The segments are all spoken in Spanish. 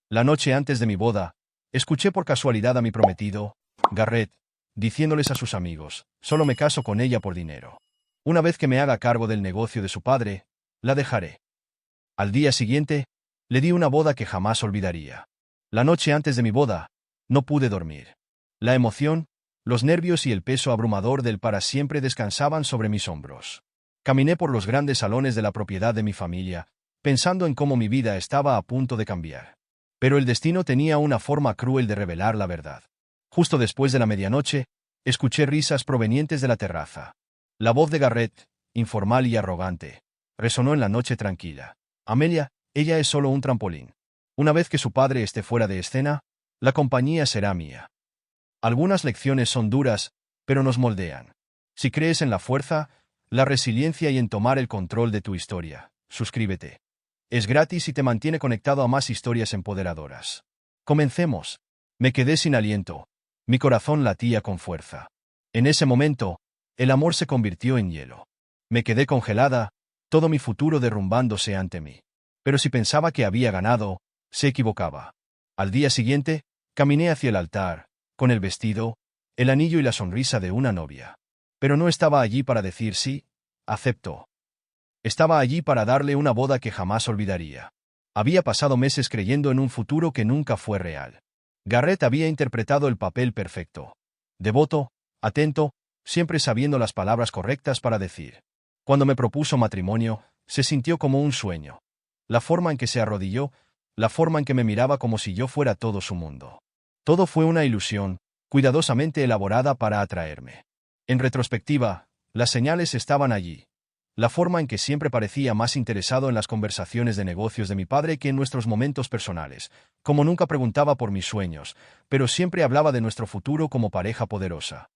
La noche antes de mi boda, escuché por casualidad a mi prometido, Garrett, diciéndoles a sus amigos, solo me caso con ella por dinero. Una vez que me haga cargo del negocio de su padre, la dejaré. Al día siguiente, le di una boda que jamás olvidaría. La noche antes de mi boda, no pude dormir. La emoción, los nervios y el peso abrumador del para siempre descansaban sobre mis hombros. Caminé por los grandes salones de la propiedad de mi familia, pensando en cómo mi vida estaba a punto de cambiar. Pero el destino tenía una forma cruel de revelar la verdad. Justo después de la medianoche, escuché risas provenientes de la terraza. La voz de Garrett, informal y arrogante, resonó en la noche tranquila. Amelia, ella es solo un trampolín. Una vez que su padre esté fuera de escena, la compañía será mía. Algunas lecciones son duras, pero nos moldean. Si crees en la fuerza, la resiliencia y en tomar el control de tu historia, suscríbete. Es gratis y te mantiene conectado a más historias empoderadoras. Comencemos. Me quedé sin aliento. Mi corazón latía con fuerza. En ese momento, el amor se convirtió en hielo. Me quedé congelada, todo mi futuro derrumbándose ante mí. Pero si pensaba que había ganado, se equivocaba. Al día siguiente, caminé hacia el altar, con el vestido, el anillo y la sonrisa de una novia. Pero no estaba allí para decir sí, acepto. Estaba allí para darle una boda que jamás olvidaría. Había pasado meses creyendo en un futuro que nunca fue real. Garrett había interpretado el papel perfecto. Devoto, atento, siempre sabiendo las palabras correctas para decir. Cuando me propuso matrimonio, se sintió como un sueño. La forma en que se arrodilló, la forma en que me miraba como si yo fuera todo su mundo. Todo fue una ilusión, cuidadosamente elaborada para atraerme. En retrospectiva, las señales estaban allí. La forma en que siempre parecía más interesado en las conversaciones de negocios de mi padre que en nuestros momentos personales, como nunca preguntaba por mis sueños, pero siempre hablaba de nuestro futuro como pareja poderosa.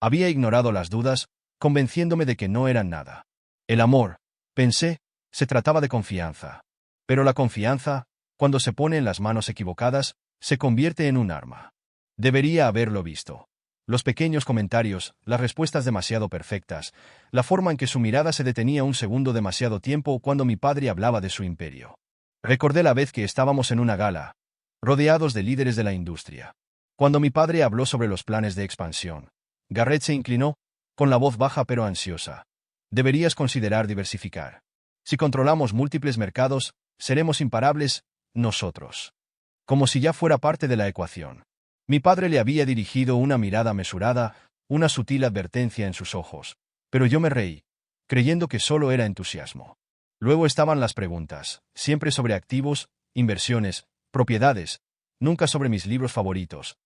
Había ignorado las dudas, convenciéndome de que no eran nada. El amor, pensé, se trataba de confianza. Pero la confianza, cuando se pone en las manos equivocadas, se convierte en un arma. Debería haberlo visto. Los pequeños comentarios, las respuestas demasiado perfectas, la forma en que su mirada se detenía un segundo demasiado tiempo cuando mi padre hablaba de su imperio. Recordé la vez que estábamos en una gala, rodeados de líderes de la industria. Cuando mi padre habló sobre los planes de expansión, Garrett se inclinó, con la voz baja pero ansiosa. Deberías considerar diversificar. Si controlamos múltiples mercados, seremos imparables, nosotros. Como si ya fuera parte de la ecuación. Mi padre le había dirigido una mirada mesurada, una sutil advertencia en sus ojos, pero yo me reí, creyendo que solo era entusiasmo. Luego estaban las preguntas, siempre sobre activos, inversiones, propiedades, nunca sobre mis libros favoritos,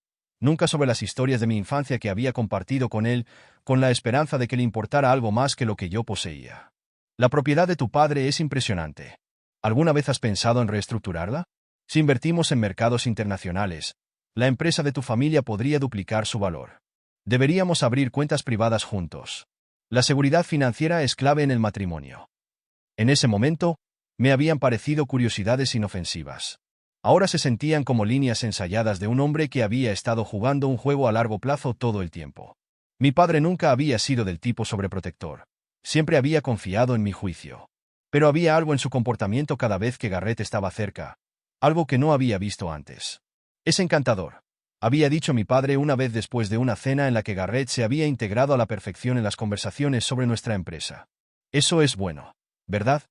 nunca sobre las historias de mi infancia que había compartido con él, con la esperanza de que le importara algo más que lo que yo poseía. La propiedad de tu padre es impresionante. ¿Alguna vez has pensado en reestructurarla? Si invertimos en mercados internacionales, la empresa de tu familia podría duplicar su valor. Deberíamos abrir cuentas privadas juntos. La seguridad financiera es clave en el matrimonio. En ese momento, me habían parecido curiosidades inofensivas. Ahora se sentían como líneas ensayadas de un hombre que había estado jugando un juego a largo plazo todo el tiempo. Mi padre nunca había sido del tipo sobreprotector. Siempre había confiado en mi juicio. Pero había algo en su comportamiento cada vez que Garrett estaba cerca, algo que no había visto antes. Es encantador, había dicho mi padre una vez después de una cena en la que Garrett se había integrado a la perfección en las conversaciones sobre nuestra empresa. Eso es bueno, ¿verdad?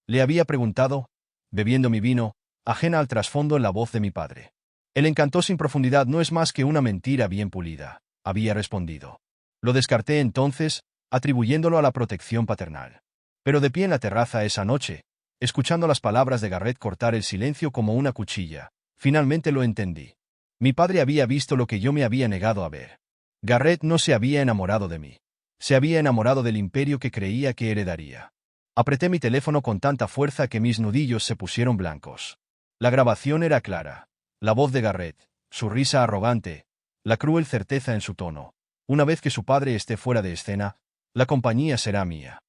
Le había preguntado, bebiendo mi vino, ajena al trasfondo en la voz de mi padre. El encantó sin profundidad no es más que una mentira bien pulida, había respondido. Lo descarté entonces, atribuyéndolo a la protección paternal. Pero de pie en la terraza esa noche, escuchando las palabras de Garrett cortar el silencio como una cuchilla, finalmente lo entendí. Mi padre había visto lo que yo me había negado a ver. Garrett no se había enamorado de mí. Se había enamorado del imperio que creía que heredaría. Apreté mi teléfono con tanta fuerza que mis nudillos se pusieron blancos. La grabación era clara. La voz de Garrett, su risa arrogante, la cruel certeza en su tono. Una vez que su padre esté fuera de escena, la compañía será mía.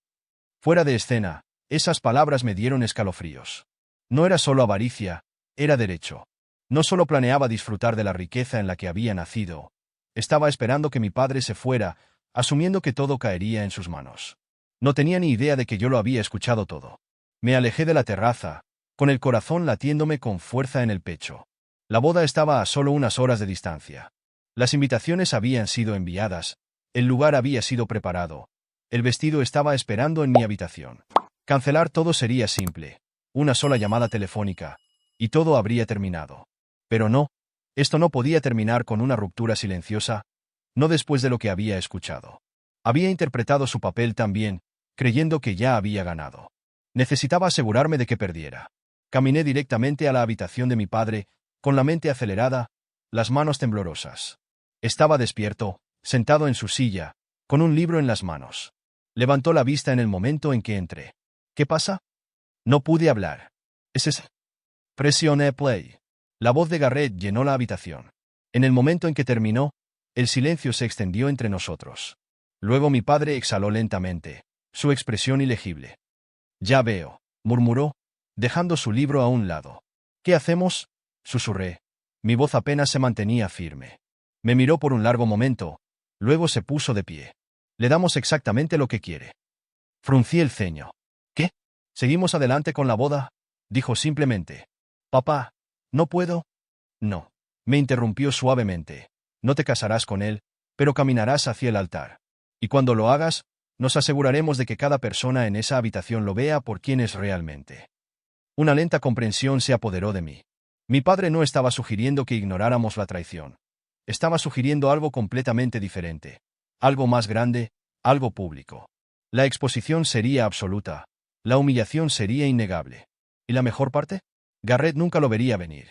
Fuera de escena, esas palabras me dieron escalofríos. No era solo avaricia, era derecho. No solo planeaba disfrutar de la riqueza en la que había nacido, estaba esperando que mi padre se fuera, asumiendo que todo caería en sus manos. No tenía ni idea de que yo lo había escuchado todo. Me alejé de la terraza, con el corazón latiéndome con fuerza en el pecho. La boda estaba a solo unas horas de distancia. Las invitaciones habían sido enviadas, el lugar había sido preparado, el vestido estaba esperando en mi habitación. Cancelar todo sería simple, una sola llamada telefónica, y todo habría terminado. Pero no, esto no podía terminar con una ruptura silenciosa, no después de lo que había escuchado. Había interpretado su papel tan bien, creyendo que ya había ganado. Necesitaba asegurarme de que perdiera. Caminé directamente a la habitación de mi padre, con la mente acelerada, las manos temblorosas. Estaba despierto, sentado en su silla, con un libro en las manos. Levantó la vista en el momento en que entré. ¿Qué pasa? No pude hablar. ¿Es? Presioné play. La voz de Garrett llenó la habitación. En el momento en que terminó, el silencio se extendió entre nosotros. Luego mi padre exhaló lentamente, su expresión ilegible. Ya veo, murmuró, dejando su libro a un lado. ¿Qué hacemos? Susurré. Mi voz apenas se mantenía firme. Me miró por un largo momento, luego se puso de pie. Le damos exactamente lo que quiere. Fruncí el ceño. ¿Qué? ¿Seguimos adelante con la boda? Dijo simplemente. Papá, ¿no puedo? No. Me interrumpió suavemente. No te casarás con él, pero caminarás hacia el altar. Y cuando lo hagas, nos aseguraremos de que cada persona en esa habitación lo vea por quien es realmente. Una lenta comprensión se apoderó de mí. Mi padre no estaba sugiriendo que ignoráramos la traición. Estaba sugiriendo algo completamente diferente. Algo más grande, algo público. La exposición sería absoluta. La humillación sería innegable. ¿Y la mejor parte? Garrett nunca lo vería venir.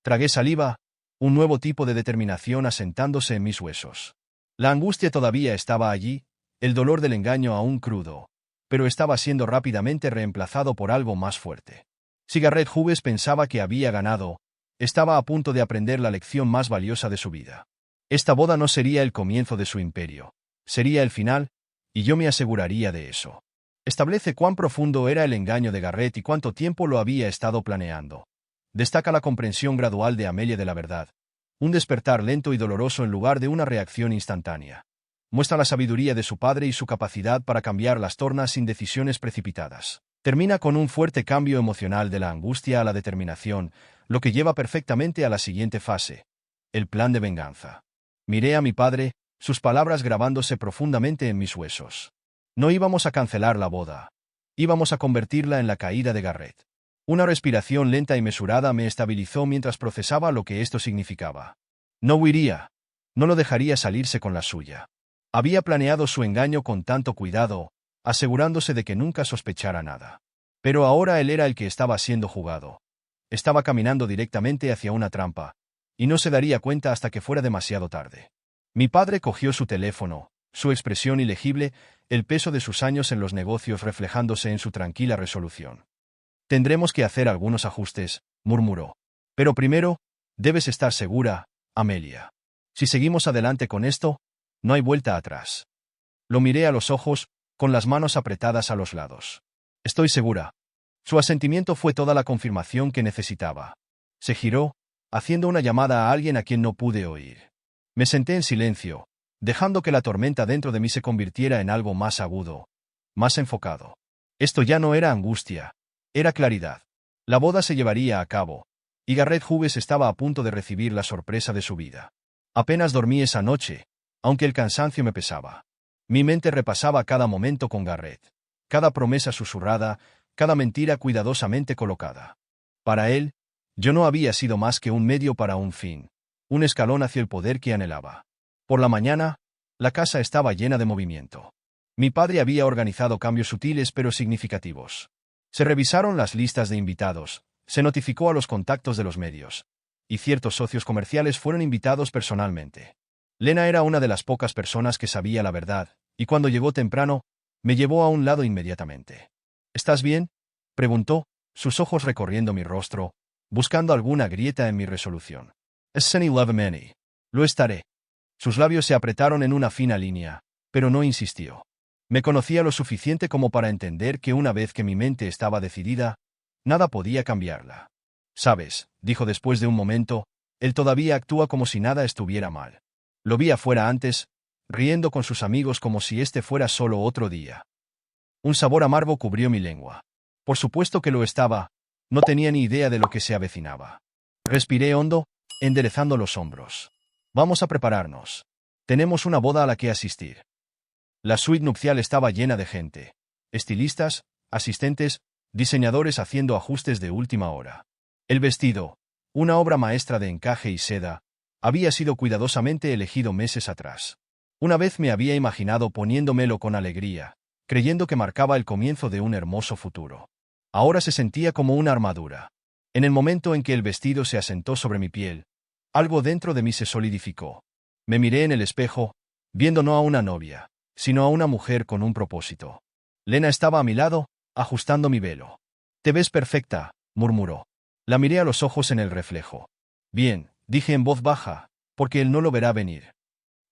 Tragué saliva, un nuevo tipo de determinación asentándose en mis huesos. La angustia todavía estaba allí, el dolor del engaño aún crudo, pero estaba siendo rápidamente reemplazado por algo más fuerte. Si Garrett Hughes pensaba que había ganado, estaba a punto de aprender la lección más valiosa de su vida. Esta boda no sería el comienzo de su imperio, sería el final, y yo me aseguraría de eso. Establece cuán profundo era el engaño de Garrett y cuánto tiempo lo había estado planeando. Destaca la comprensión gradual de Amelia de la verdad, un despertar lento y doloroso en lugar de una reacción instantánea. Muestra la sabiduría de su padre y su capacidad para cambiar las tornas sin decisiones precipitadas. Termina con un fuerte cambio emocional de la angustia a la determinación, lo que lleva perfectamente a la siguiente fase, el plan de venganza. Miré a mi padre, sus palabras grabándose profundamente en mis huesos. No íbamos a cancelar la boda. Íbamos a convertirla en la caída de Garrett. Una respiración lenta y mesurada me estabilizó mientras procesaba lo que esto significaba. No huiría. No lo dejaría salirse con la suya. Había planeado su engaño con tanto cuidado, asegurándose de que nunca sospechara nada. Pero ahora él era el que estaba siendo jugado. Estaba caminando directamente hacia una trampa, y no se daría cuenta hasta que fuera demasiado tarde. Mi padre cogió su teléfono, su expresión ilegible, el peso de sus años en los negocios reflejándose en su tranquila resolución. Tendremos que hacer algunos ajustes, murmuró. Pero primero, debes estar segura, Amelia. Si seguimos adelante con esto, no hay vuelta atrás. Lo miré a los ojos, con las manos apretadas a los lados. Estoy segura. Su asentimiento fue toda la confirmación que necesitaba. Se giró, haciendo una llamada a alguien a quien no pude oír. Me senté en silencio, dejando que la tormenta dentro de mí se convirtiera en algo más agudo, más enfocado. Esto ya no era angustia, era claridad. La boda se llevaría a cabo, y Garrett Hughes estaba a punto de recibir la sorpresa de su vida. Apenas dormí esa noche, aunque el cansancio me pesaba. Mi mente repasaba cada momento con Garrett, cada promesa susurrada, cada mentira cuidadosamente colocada. Para él, yo no había sido más que un medio para un fin, un escalón hacia el poder que anhelaba. Por la mañana, la casa estaba llena de movimiento. Mi padre había organizado cambios sutiles pero significativos. Se revisaron las listas de invitados, se notificó a los contactos de los medios, y ciertos socios comerciales fueron invitados personalmente. Lena era una de las pocas personas que sabía la verdad, y cuando llegó temprano, me llevó a un lado inmediatamente. ¿Estás bien?, preguntó, sus ojos recorriendo mi rostro, buscando alguna grieta en mi resolución. Sunny Love Many. Lo estaré. Sus labios se apretaron en una fina línea, pero no insistió. Me conocía lo suficiente como para entender que una vez que mi mente estaba decidida, nada podía cambiarla. Sabes, dijo después de un momento, él todavía actúa como si nada estuviera mal. Lo vi afuera antes, riendo con sus amigos como si este fuera solo otro día. Un sabor amargo cubrió mi lengua. Por supuesto que lo estaba, no tenía ni idea de lo que se avecinaba. Respiré hondo, enderezando los hombros. Vamos a prepararnos. Tenemos una boda a la que asistir. La suite nupcial estaba llena de gente. Estilistas, asistentes, diseñadores haciendo ajustes de última hora. El vestido, una obra maestra de encaje y seda, había sido cuidadosamente elegido meses atrás. Una vez me había imaginado poniéndomelo con alegría, creyendo que marcaba el comienzo de un hermoso futuro. Ahora se sentía como una armadura. En el momento en que el vestido se asentó sobre mi piel, algo dentro de mí se solidificó. Me miré en el espejo, viendo no a una novia, sino a una mujer con un propósito. Lena estaba a mi lado, ajustando mi velo. «Te ves perfecta», murmuró. La miré a los ojos en el reflejo. «Bien», dije en voz baja, porque él no lo verá venir.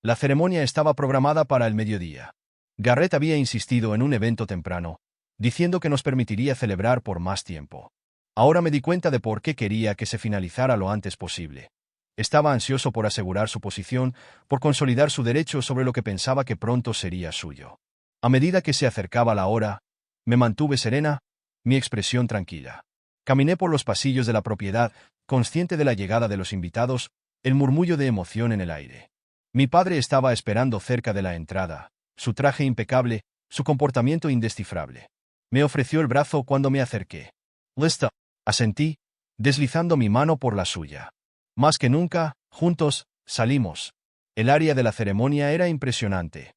La ceremonia estaba programada para el mediodía. Garrett había insistido en un evento temprano, diciendo que nos permitiría celebrar por más tiempo. Ahora me di cuenta de por qué quería que se finalizara lo antes posible. Estaba ansioso por asegurar su posición, por consolidar su derecho sobre lo que pensaba que pronto sería suyo. A medida que se acercaba la hora, me mantuve serena, mi expresión tranquila. Caminé por los pasillos de la propiedad, consciente de la llegada de los invitados, el murmullo de emoción en el aire. Mi padre estaba esperando cerca de la entrada, su traje impecable, su comportamiento indescifrable. Me ofreció el brazo cuando me acerqué. «Lista», asentí, deslizando mi mano por la suya. Más que nunca, juntos, salimos. El área de la ceremonia era impresionante.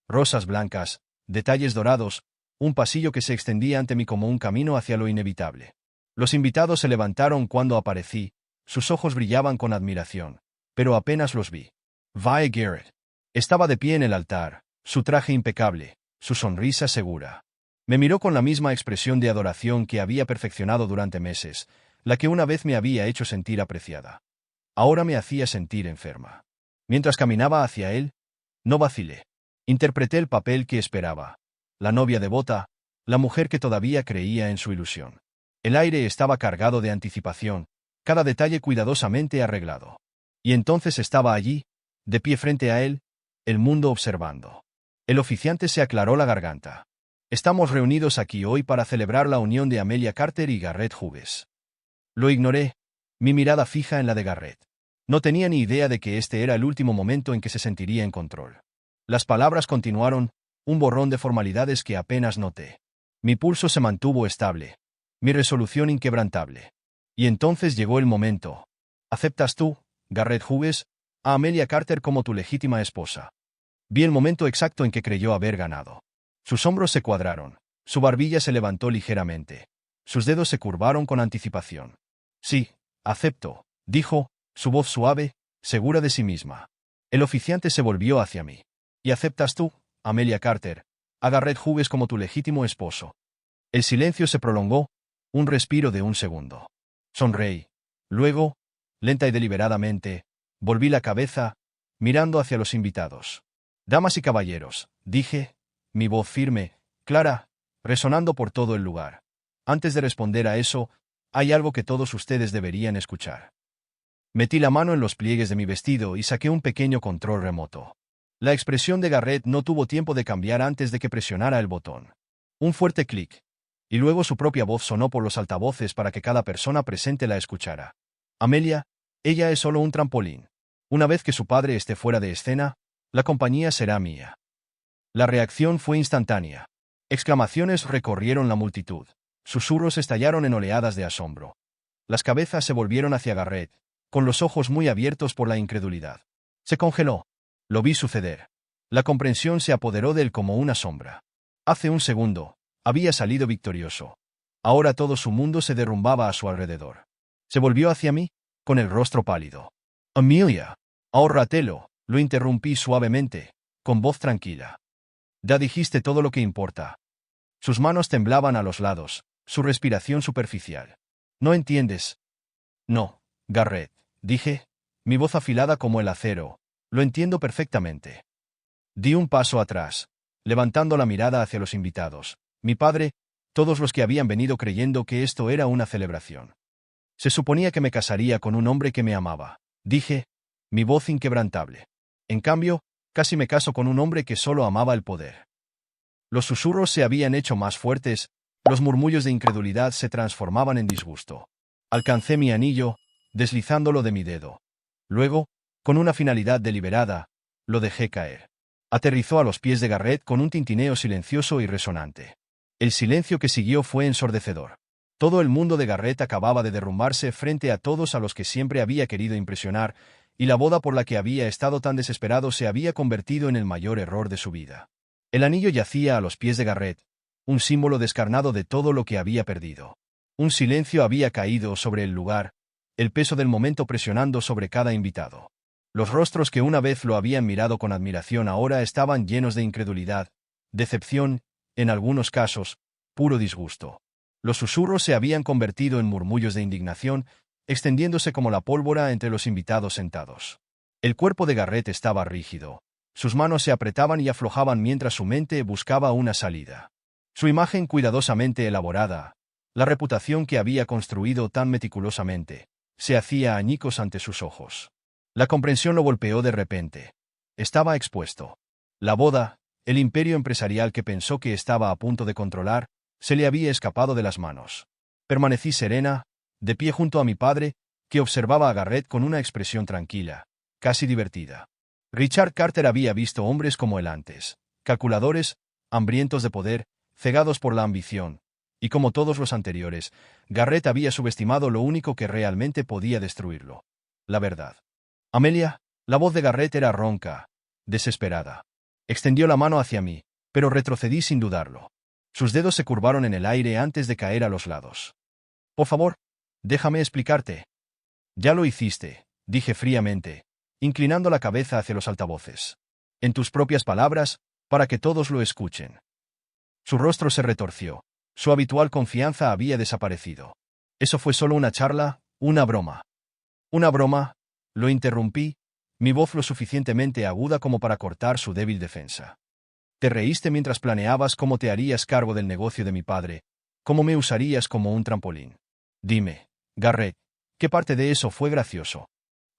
Rosas blancas, detalles dorados, un pasillo que se extendía ante mí como un camino hacia lo inevitable. Los invitados se levantaron cuando aparecí, sus ojos brillaban con admiración, pero apenas los vi. Vi Garrett. Estaba de pie en el altar, su traje impecable, su sonrisa segura. Me miró con la misma expresión de adoración que había perfeccionado durante meses, la que una vez me había hecho sentir apreciada. Ahora me hacía sentir enferma. Mientras caminaba hacia él, no vacilé. Interpreté el papel que esperaba. La novia devota, la mujer que todavía creía en su ilusión. El aire estaba cargado de anticipación, cada detalle cuidadosamente arreglado. Y entonces estaba allí, de pie frente a él, el mundo observando. El oficiante se aclaró la garganta. «Estamos reunidos aquí hoy para celebrar la unión de Amelia Carter y Garrett Hughes». Lo ignoré, mi mirada fija en la de Garrett. No tenía ni idea de que este era el último momento en que se sentiría en control. Las palabras continuaron, un borrón de formalidades que apenas noté. Mi pulso se mantuvo estable, mi resolución inquebrantable. Y entonces llegó el momento. «¿Aceptas tú, Garrett Hughes, a Amelia Carter como tu legítima esposa?» Vi el momento exacto en que creyó haber ganado. Sus hombros se cuadraron, su barbilla se levantó ligeramente. Sus dedos se curvaron con anticipación. «Sí, acepto», dijo, su voz suave, segura de sí misma. El oficiante se volvió hacia mí. «¿Y aceptas tú, Amelia Carter, a Garrett Hughes como tu legítimo esposo?» El silencio se prolongó, un respiro de un segundo. Sonreí. Luego, lenta y deliberadamente, volví la cabeza, mirando hacia los invitados. «Damas y caballeros», dije, mi voz firme, clara, resonando por todo el lugar. «Antes de responder a eso, hay algo que todos ustedes deberían escuchar». Metí la mano en los pliegues de mi vestido y saqué un pequeño control remoto. La expresión de Garrett no tuvo tiempo de cambiar antes de que presionara el botón. Un fuerte clic. Y luego su propia voz sonó por los altavoces para que cada persona presente la escuchara. «Amelia, ella es solo un trampolín. Una vez que su padre esté fuera de escena, la compañía será mía». La reacción fue instantánea. Exclamaciones recorrieron la multitud. Susurros estallaron en oleadas de asombro. Las cabezas se volvieron hacia Garrett, con los ojos muy abiertos por la incredulidad. Se congeló. Lo vi suceder. La comprensión se apoderó de él como una sombra. Hace un segundo, había salido victorioso. Ahora todo su mundo se derrumbaba a su alrededor. Se volvió hacia mí, con el rostro pálido. «Amelia, ahórratelo», lo interrumpí suavemente, con voz tranquila. «Ya dijiste todo lo que importa». Sus manos temblaban a los lados, su respiración superficial. «¿No entiendes?» «No, Garrett», dije, mi voz afilada como el acero. «Lo entiendo perfectamente». Di un paso atrás, levantando la mirada hacia los invitados. Mi padre, todos los que habían venido creyendo que esto era una celebración. Se suponía que me casaría con un hombre que me amaba, dije, mi voz inquebrantable. En cambio, casi me caso con un hombre que solo amaba el poder. Los susurros se habían hecho más fuertes, los murmullos de incredulidad se transformaban en disgusto. Alcancé mi anillo, deslizándolo de mi dedo. Luego, con una finalidad deliberada, lo dejé caer. Aterrizó a los pies de Garrett con un tintineo silencioso y resonante. El silencio que siguió fue ensordecedor. Todo el mundo de Garrett acababa de derrumbarse frente a todos a los que siempre había querido impresionar, y la boda por la que había estado tan desesperado se había convertido en el mayor error de su vida. El anillo yacía a los pies de Garrett, un símbolo descarnado de todo lo que había perdido. Un silencio había caído sobre el lugar, el peso del momento presionando sobre cada invitado. Los rostros que una vez lo habían mirado con admiración ahora estaban llenos de incredulidad, decepción, en algunos casos, puro disgusto. Los susurros se habían convertido en murmullos de indignación, extendiéndose como la pólvora entre los invitados sentados. El cuerpo de Garrett estaba rígido. Sus manos se apretaban y aflojaban mientras su mente buscaba una salida. Su imagen cuidadosamente elaborada, la reputación que había construido tan meticulosamente, se hacía añicos ante sus ojos. La comprensión lo golpeó de repente. Estaba expuesto. La boda, el imperio empresarial que pensó que estaba a punto de controlar, se le había escapado de las manos. Permanecí serena, de pie junto a mi padre, que observaba a Garrett con una expresión tranquila, casi divertida. Richard Carter había visto hombres como él antes, calculadores, hambrientos de poder, cegados por la ambición, y como todos los anteriores, Garrett había subestimado lo único que realmente podía destruirlo: la verdad. Amelia, la voz de Garrett era ronca, desesperada. Extendió la mano hacia mí, pero retrocedí sin dudarlo. Sus dedos se curvaron en el aire antes de caer a los lados. Por favor, déjame explicarte. Ya lo hiciste, dije fríamente, inclinando la cabeza hacia los altavoces. En tus propias palabras, para que todos lo escuchen. Su rostro se retorció. Su habitual confianza había desaparecido. Eso fue solo una charla, una broma. Una broma, lo interrumpí, mi voz lo suficientemente aguda como para cortar su débil defensa. Te reíste mientras planeabas cómo te harías cargo del negocio de mi padre, cómo me usarías como un trampolín. Dime, Garrett, ¿qué parte de eso fue gracioso?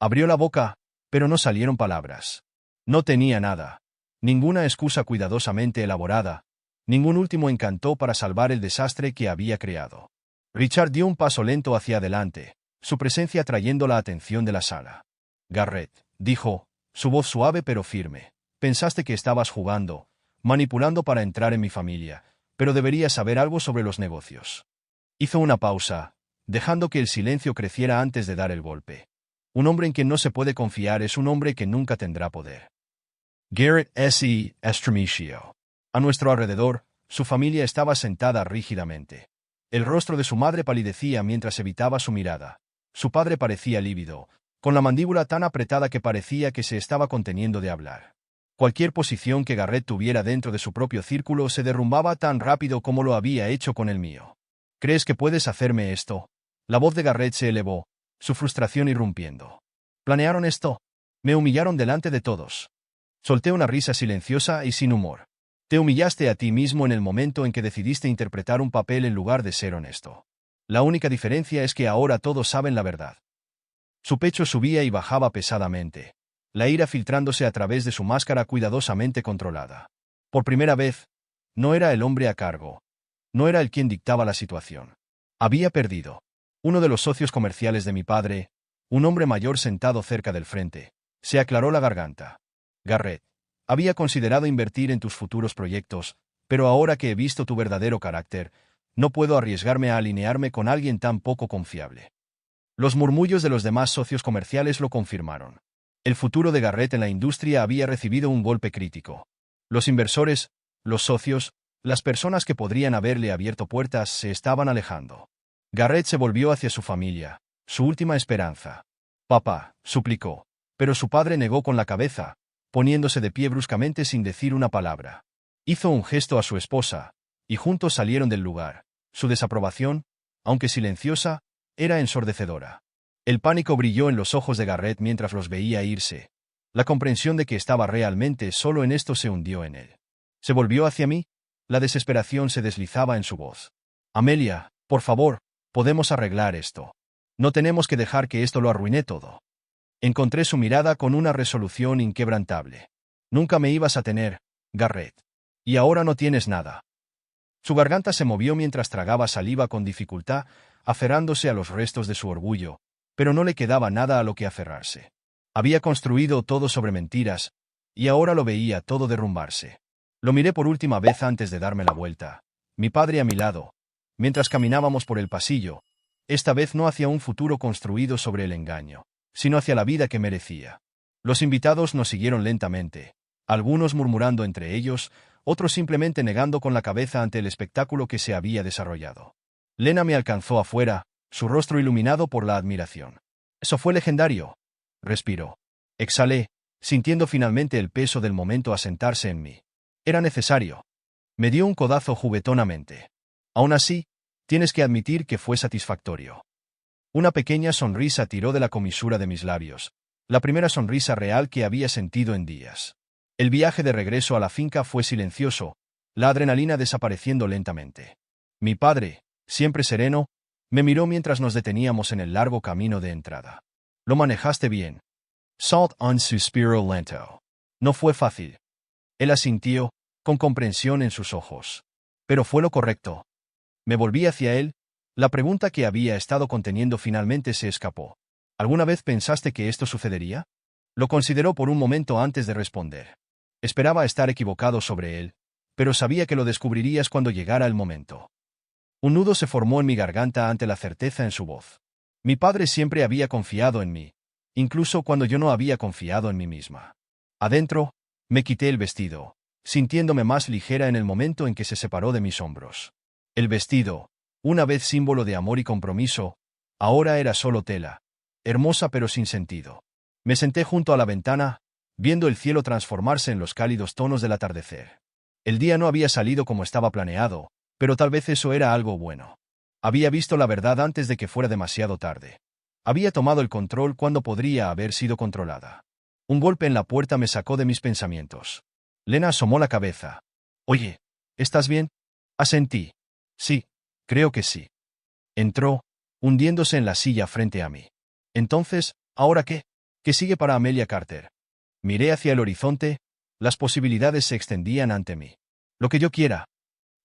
Abrió la boca, pero no salieron palabras. No tenía nada. Ninguna excusa cuidadosamente elaborada, ningún último encanto para salvar el desastre que había creado. Richard dio un paso lento hacia adelante, su presencia atrayendo la atención de la sala. Garrett, dijo, su voz suave pero firme, pensaste que estabas jugando, manipulando para entrar en mi familia, pero deberías saber algo sobre los negocios. Hizo una pausa, dejando que el silencio creciera antes de dar el golpe. Un hombre en quien no se puede confiar es un hombre que nunca tendrá poder. Garrett S. Estremicio. A nuestro alrededor, su familia estaba sentada rígidamente. El rostro de su madre palidecía mientras evitaba su mirada. Su padre parecía lívido, con la mandíbula tan apretada que parecía que se estaba conteniendo de hablar. Cualquier posición que Garrett tuviera dentro de su propio círculo se derrumbaba tan rápido como lo había hecho con el mío. ¿Crees que puedes hacerme esto? La voz de Garrett se elevó, su frustración irrumpiendo. ¿Planearon esto? Me humillaron delante de todos. Solté una risa silenciosa y sin humor. Te humillaste a ti mismo en el momento en que decidiste interpretar un papel en lugar de ser honesto. La única diferencia es que ahora todos saben la verdad. Su pecho subía y bajaba pesadamente, la ira filtrándose a través de su máscara cuidadosamente controlada. Por primera vez, no era el hombre a cargo. No era el quien dictaba la situación. Había perdido. Uno de los socios comerciales de mi padre, un hombre mayor sentado cerca del frente, se aclaró la garganta. Garrett, había considerado invertir en tus futuros proyectos, pero ahora que he visto tu verdadero carácter, no puedo arriesgarme a alinearme con alguien tan poco confiable. Los murmullos de los demás socios comerciales lo confirmaron. El futuro de Garrett en la industria había recibido un golpe crítico. Los inversores, los socios, las personas que podrían haberle abierto puertas se estaban alejando. Garrett se volvió hacia su familia, su última esperanza. Papá, suplicó, pero su padre negó con la cabeza, poniéndose de pie bruscamente sin decir una palabra. Hizo un gesto a su esposa, y juntos salieron del lugar. Su desaprobación, aunque silenciosa, era ensordecedora. El pánico brilló en los ojos de Garrett mientras los veía irse. La comprensión de que estaba realmente solo en esto se hundió en él. Se volvió hacia mí, la desesperación se deslizaba en su voz. Amelia, por favor, podemos arreglar esto. No tenemos que dejar que esto lo arruine todo. Encontré su mirada con una resolución inquebrantable. Nunca me ibas a tener, Garrett. Y ahora no tienes nada. Su garganta se movió mientras tragaba saliva con dificultad, aferrándose a los restos de su orgullo, pero no le quedaba nada a lo que aferrarse. Había construido todo sobre mentiras, y ahora lo veía todo derrumbarse. Lo miré por última vez antes de darme la vuelta. Mi padre a mi lado, mientras caminábamos por el pasillo, esta vez no hacia un futuro construido sobre el engaño, sino hacia la vida que merecía. Los invitados nos siguieron lentamente, algunos murmurando entre ellos, otros simplemente negando con la cabeza ante el espectáculo que se había desarrollado. Lena me alcanzó afuera, su rostro iluminado por la admiración. «Eso fue legendario», respiró. Exhalé, sintiendo finalmente el peso del momento asentarse en mí. Era necesario. Me dio un codazo juguetonamente. Aún así, tienes que admitir que fue satisfactorio. Una pequeña sonrisa tiró de la comisura de mis labios, la primera sonrisa real que había sentido en días. El viaje de regreso a la finca fue silencioso, la adrenalina desapareciendo lentamente. Mi padre, siempre sereno, me miró mientras nos deteníamos en el largo camino de entrada. «Lo manejaste bien». Salt un suspiro lento. No fue fácil. Él asintió, con comprensión en sus ojos. Pero fue lo correcto. Me volví hacia él. La pregunta que había estado conteniendo finalmente se escapó. ¿Alguna vez pensaste que esto sucedería? Lo consideró por un momento antes de responder. Esperaba estar equivocado sobre él, pero sabía que lo descubrirías cuando llegara el momento. Un nudo se formó en mi garganta ante la certeza en su voz. Mi padre siempre había confiado en mí, incluso cuando yo no había confiado en mí misma. Adentro, me quité el vestido, sintiéndome más ligera en el momento en que se separó de mis hombros. El vestido, una vez símbolo de amor y compromiso, ahora era solo tela, hermosa pero sin sentido. Me senté junto a la ventana, viendo el cielo transformarse en los cálidos tonos del atardecer. El día no había salido como estaba planeado, pero tal vez eso era algo bueno. Había visto la verdad antes de que fuera demasiado tarde. Había tomado el control cuando podría haber sido controlada. Un golpe en la puerta me sacó de mis pensamientos. Lena asomó la cabeza. «Oye, ¿estás bien?» Asentí. «Sí, creo que sí». Entró, hundiéndose en la silla frente a mí. «Entonces, ¿ahora qué? ¿Qué sigue para Amelia Carter?» Miré hacia el horizonte, las posibilidades se extendían ante mí. «Lo que yo quiera».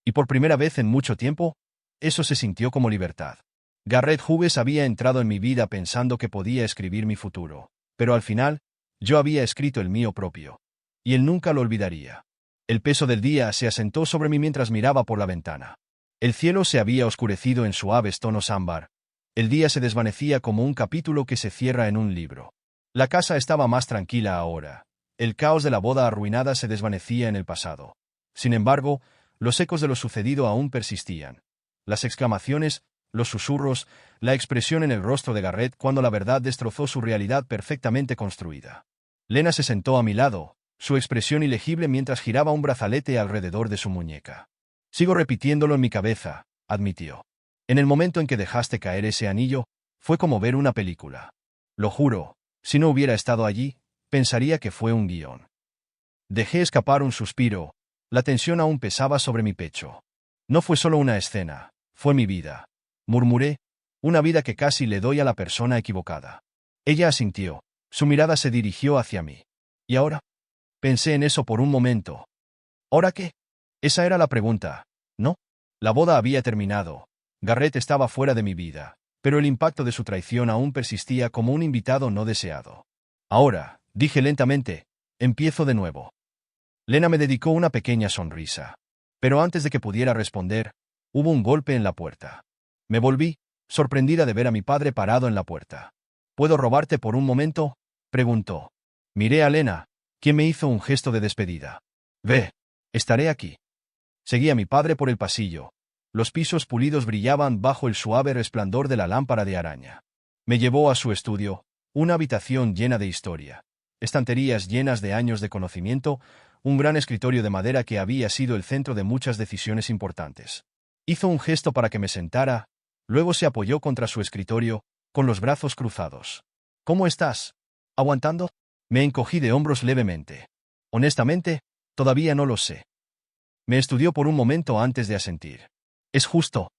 Y por primera vez en mucho tiempo, eso se sintió como libertad. Garrett Hughes había entrado en mi vida pensando que podía escribir mi futuro, pero al final, yo había escrito el mío propio. Y él nunca lo olvidaría. El peso del día se asentó sobre mí mientras miraba por la ventana. El cielo se había oscurecido en suaves tonos ámbar. El día se desvanecía como un capítulo que se cierra en un libro. La casa estaba más tranquila ahora. El caos de la boda arruinada se desvanecía en el pasado. Sin embargo, los ecos de lo sucedido aún persistían. Las exclamaciones, los susurros, la expresión en el rostro de Garrett cuando la verdad destrozó su realidad perfectamente construida. Lena se sentó a mi lado, su expresión ilegible mientras giraba un brazalete alrededor de su muñeca. «Sigo repitiéndolo en mi cabeza», admitió. «En el momento en que dejaste caer ese anillo, fue como ver una película. Lo juro, si no hubiera estado allí, pensaría que fue un guión». Dejé escapar un suspiro, la tensión aún pesaba sobre mi pecho. «No fue solo una escena, fue mi vida», murmuré, «una vida que casi le doy a la persona equivocada». Ella asintió, su mirada se dirigió hacia mí. «¿Y ahora?» Pensé en eso por un momento. ¿Ahora qué? Esa era la pregunta, ¿no? La boda había terminado. Garrett estaba fuera de mi vida, pero el impacto de su traición aún persistía como un invitado no deseado. «Ahora», dije lentamente, «empiezo de nuevo». Lena me dedicó una pequeña sonrisa. Pero antes de que pudiera responder, hubo un golpe en la puerta. Me volví, sorprendida de ver a mi padre parado en la puerta. «¿Puedo robarte por un momento?», preguntó. Miré a Lena, quien me hizo un gesto de despedida. «Ve, estaré aquí». Seguí a mi padre por el pasillo. Los pisos pulidos brillaban bajo el suave resplandor de la lámpara de araña. Me llevó a su estudio, una habitación llena de historia. Estanterías llenas de años de conocimiento, un gran escritorio de madera que había sido el centro de muchas decisiones importantes. Hizo un gesto para que me sentara, luego se apoyó contra su escritorio, con los brazos cruzados. «¿Cómo estás? ¿Aguantando?» Me encogí de hombros levemente. «Honestamente, todavía no lo sé». Me estudió por un momento antes de asentir. «Es justo».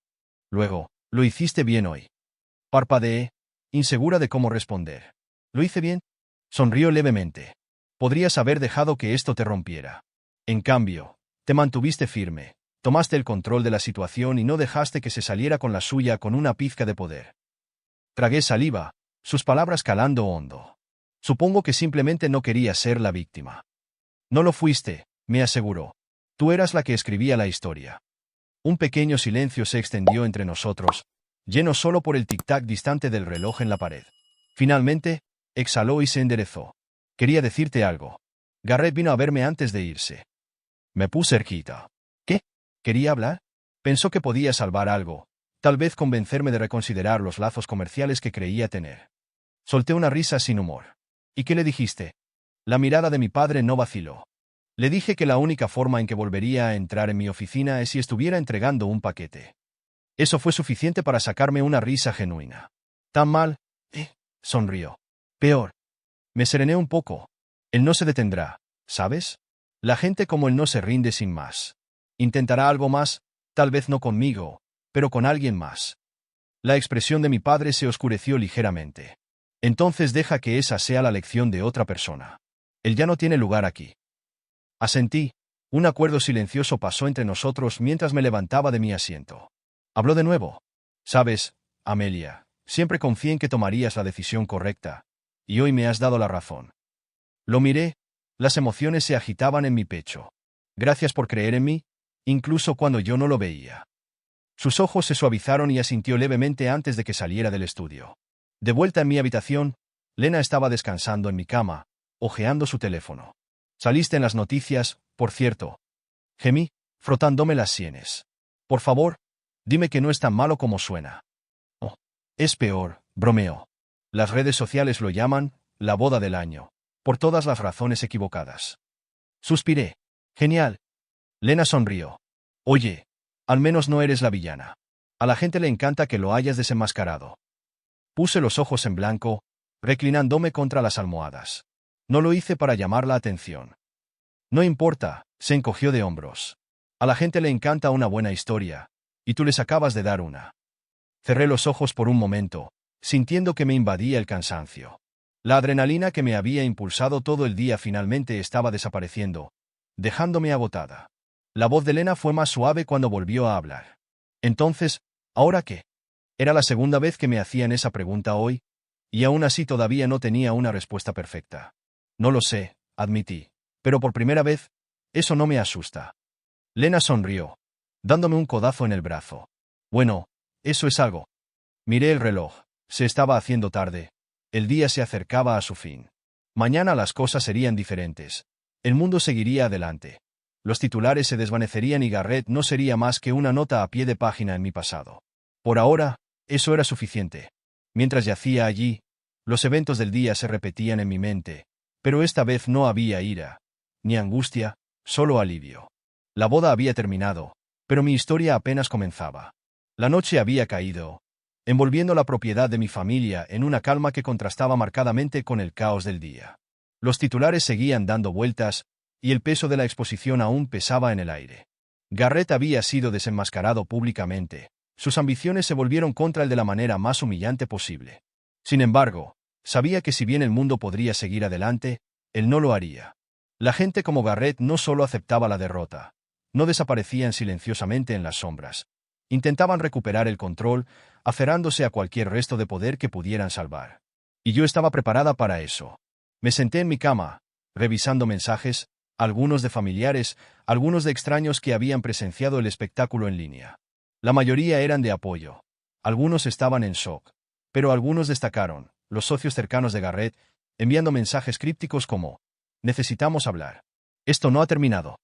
Luego, «Lo hiciste bien hoy». Parpadeé, insegura de cómo responder. «¿Lo hice bien?» Sonrió levemente. «Podrías haber dejado que esto te rompiera. En cambio, te mantuviste firme, tomaste el control de la situación y no dejaste que se saliera con la suya con una pizca de poder». Tragué saliva, sus palabras calando hondo. Supongo que simplemente no quería ser la víctima. No lo fuiste, me aseguró. Tú eras la que escribía la historia. Un pequeño silencio se extendió entre nosotros, lleno solo por el tic-tac distante del reloj en la pared. Finalmente, exhaló y se enderezó. Quería decirte algo. Garrett vino a verme antes de irse. Me puse cerquita. ¿Qué? ¿Quería hablar? Pensó que podía salvar algo, tal vez convencerme de reconsiderar los lazos comerciales que creía tener. Solté una risa sin humor. ¿Y qué le dijiste? La mirada de mi padre no vaciló. Le dije que la única forma en que volvería a entrar en mi oficina es si estuviera entregando un paquete. Eso fue suficiente para sacarme una risa genuina. ¿Tan mal? Sonrió. Peor. Me serené un poco. Él no se detendrá, ¿sabes? La gente como él no se rinde sin más. Intentará algo más, tal vez no conmigo, pero con alguien más. La expresión de mi padre se oscureció ligeramente. Entonces deja que esa sea la lección de otra persona. Él ya no tiene lugar aquí. Asentí. Un acuerdo silencioso pasó entre nosotros mientras me levantaba de mi asiento. Habló de nuevo. Sabes, Amelia, siempre confié en que tomarías la decisión correcta, y hoy me has dado la razón. Lo miré, las emociones se agitaban en mi pecho. Gracias por creer en mí, incluso cuando yo no lo veía. Sus ojos se suavizaron y asintió levemente antes de que saliera del estudio. De vuelta en mi habitación, Lena estaba descansando en mi cama, hojeando su teléfono. Saliste en las noticias, por cierto. Gemí, frotándome las sienes. Por favor, dime que no es tan malo como suena. Oh, es peor, bromeó. Las redes sociales lo llaman la boda del año, por todas las razones equivocadas. Suspiré. Genial. Lena sonrió. Oye, al menos no eres la villana. A la gente le encanta que lo hayas desenmascarado. Puse los ojos en blanco, reclinándome contra las almohadas. No lo hice para llamar la atención. No importa, se encogió de hombros. A la gente le encanta una buena historia, y tú les acabas de dar una. Cerré los ojos por un momento, sintiendo que me invadía el cansancio. La adrenalina que me había impulsado todo el día finalmente estaba desapareciendo, dejándome agotada. La voz de Lena fue más suave cuando volvió a hablar. Entonces, ¿ahora qué? Era la segunda vez que me hacían esa pregunta hoy, y aún así todavía no tenía una respuesta perfecta. No lo sé, admití, pero por primera vez, eso no me asusta. Lena sonrió, dándome un codazo en el brazo. Bueno, eso es algo. Miré el reloj, se estaba haciendo tarde. El día se acercaba a su fin. Mañana las cosas serían diferentes. El mundo seguiría adelante. Los titulares se desvanecerían y Garrett no sería más que una nota a pie de página en mi pasado. Por ahora, eso era suficiente. Mientras yacía allí, los eventos del día se repetían en mi mente, pero esta vez no había ira, ni angustia, solo alivio. La boda había terminado, pero mi historia apenas comenzaba. La noche había caído, envolviendo la propiedad de mi familia en una calma que contrastaba marcadamente con el caos del día. Los titulares seguían dando vueltas, y el peso de la exposición aún pesaba en el aire. Garrett había sido desenmascarado públicamente. Sus ambiciones se volvieron contra él de la manera más humillante posible. Sin embargo, sabía que si bien el mundo podría seguir adelante, él no lo haría. La gente como Garrett no solo aceptaba la derrota, no desaparecían silenciosamente en las sombras. Intentaban recuperar el control, aferrándose a cualquier resto de poder que pudieran salvar. Y yo estaba preparada para eso. Me senté en mi cama, revisando mensajes, algunos de familiares, algunos de extraños que habían presenciado el espectáculo en línea. La mayoría eran de apoyo. Algunos estaban en shock. Pero algunos destacaron, los socios cercanos de Garrett, enviando mensajes crípticos como: necesitamos hablar. Esto no ha terminado.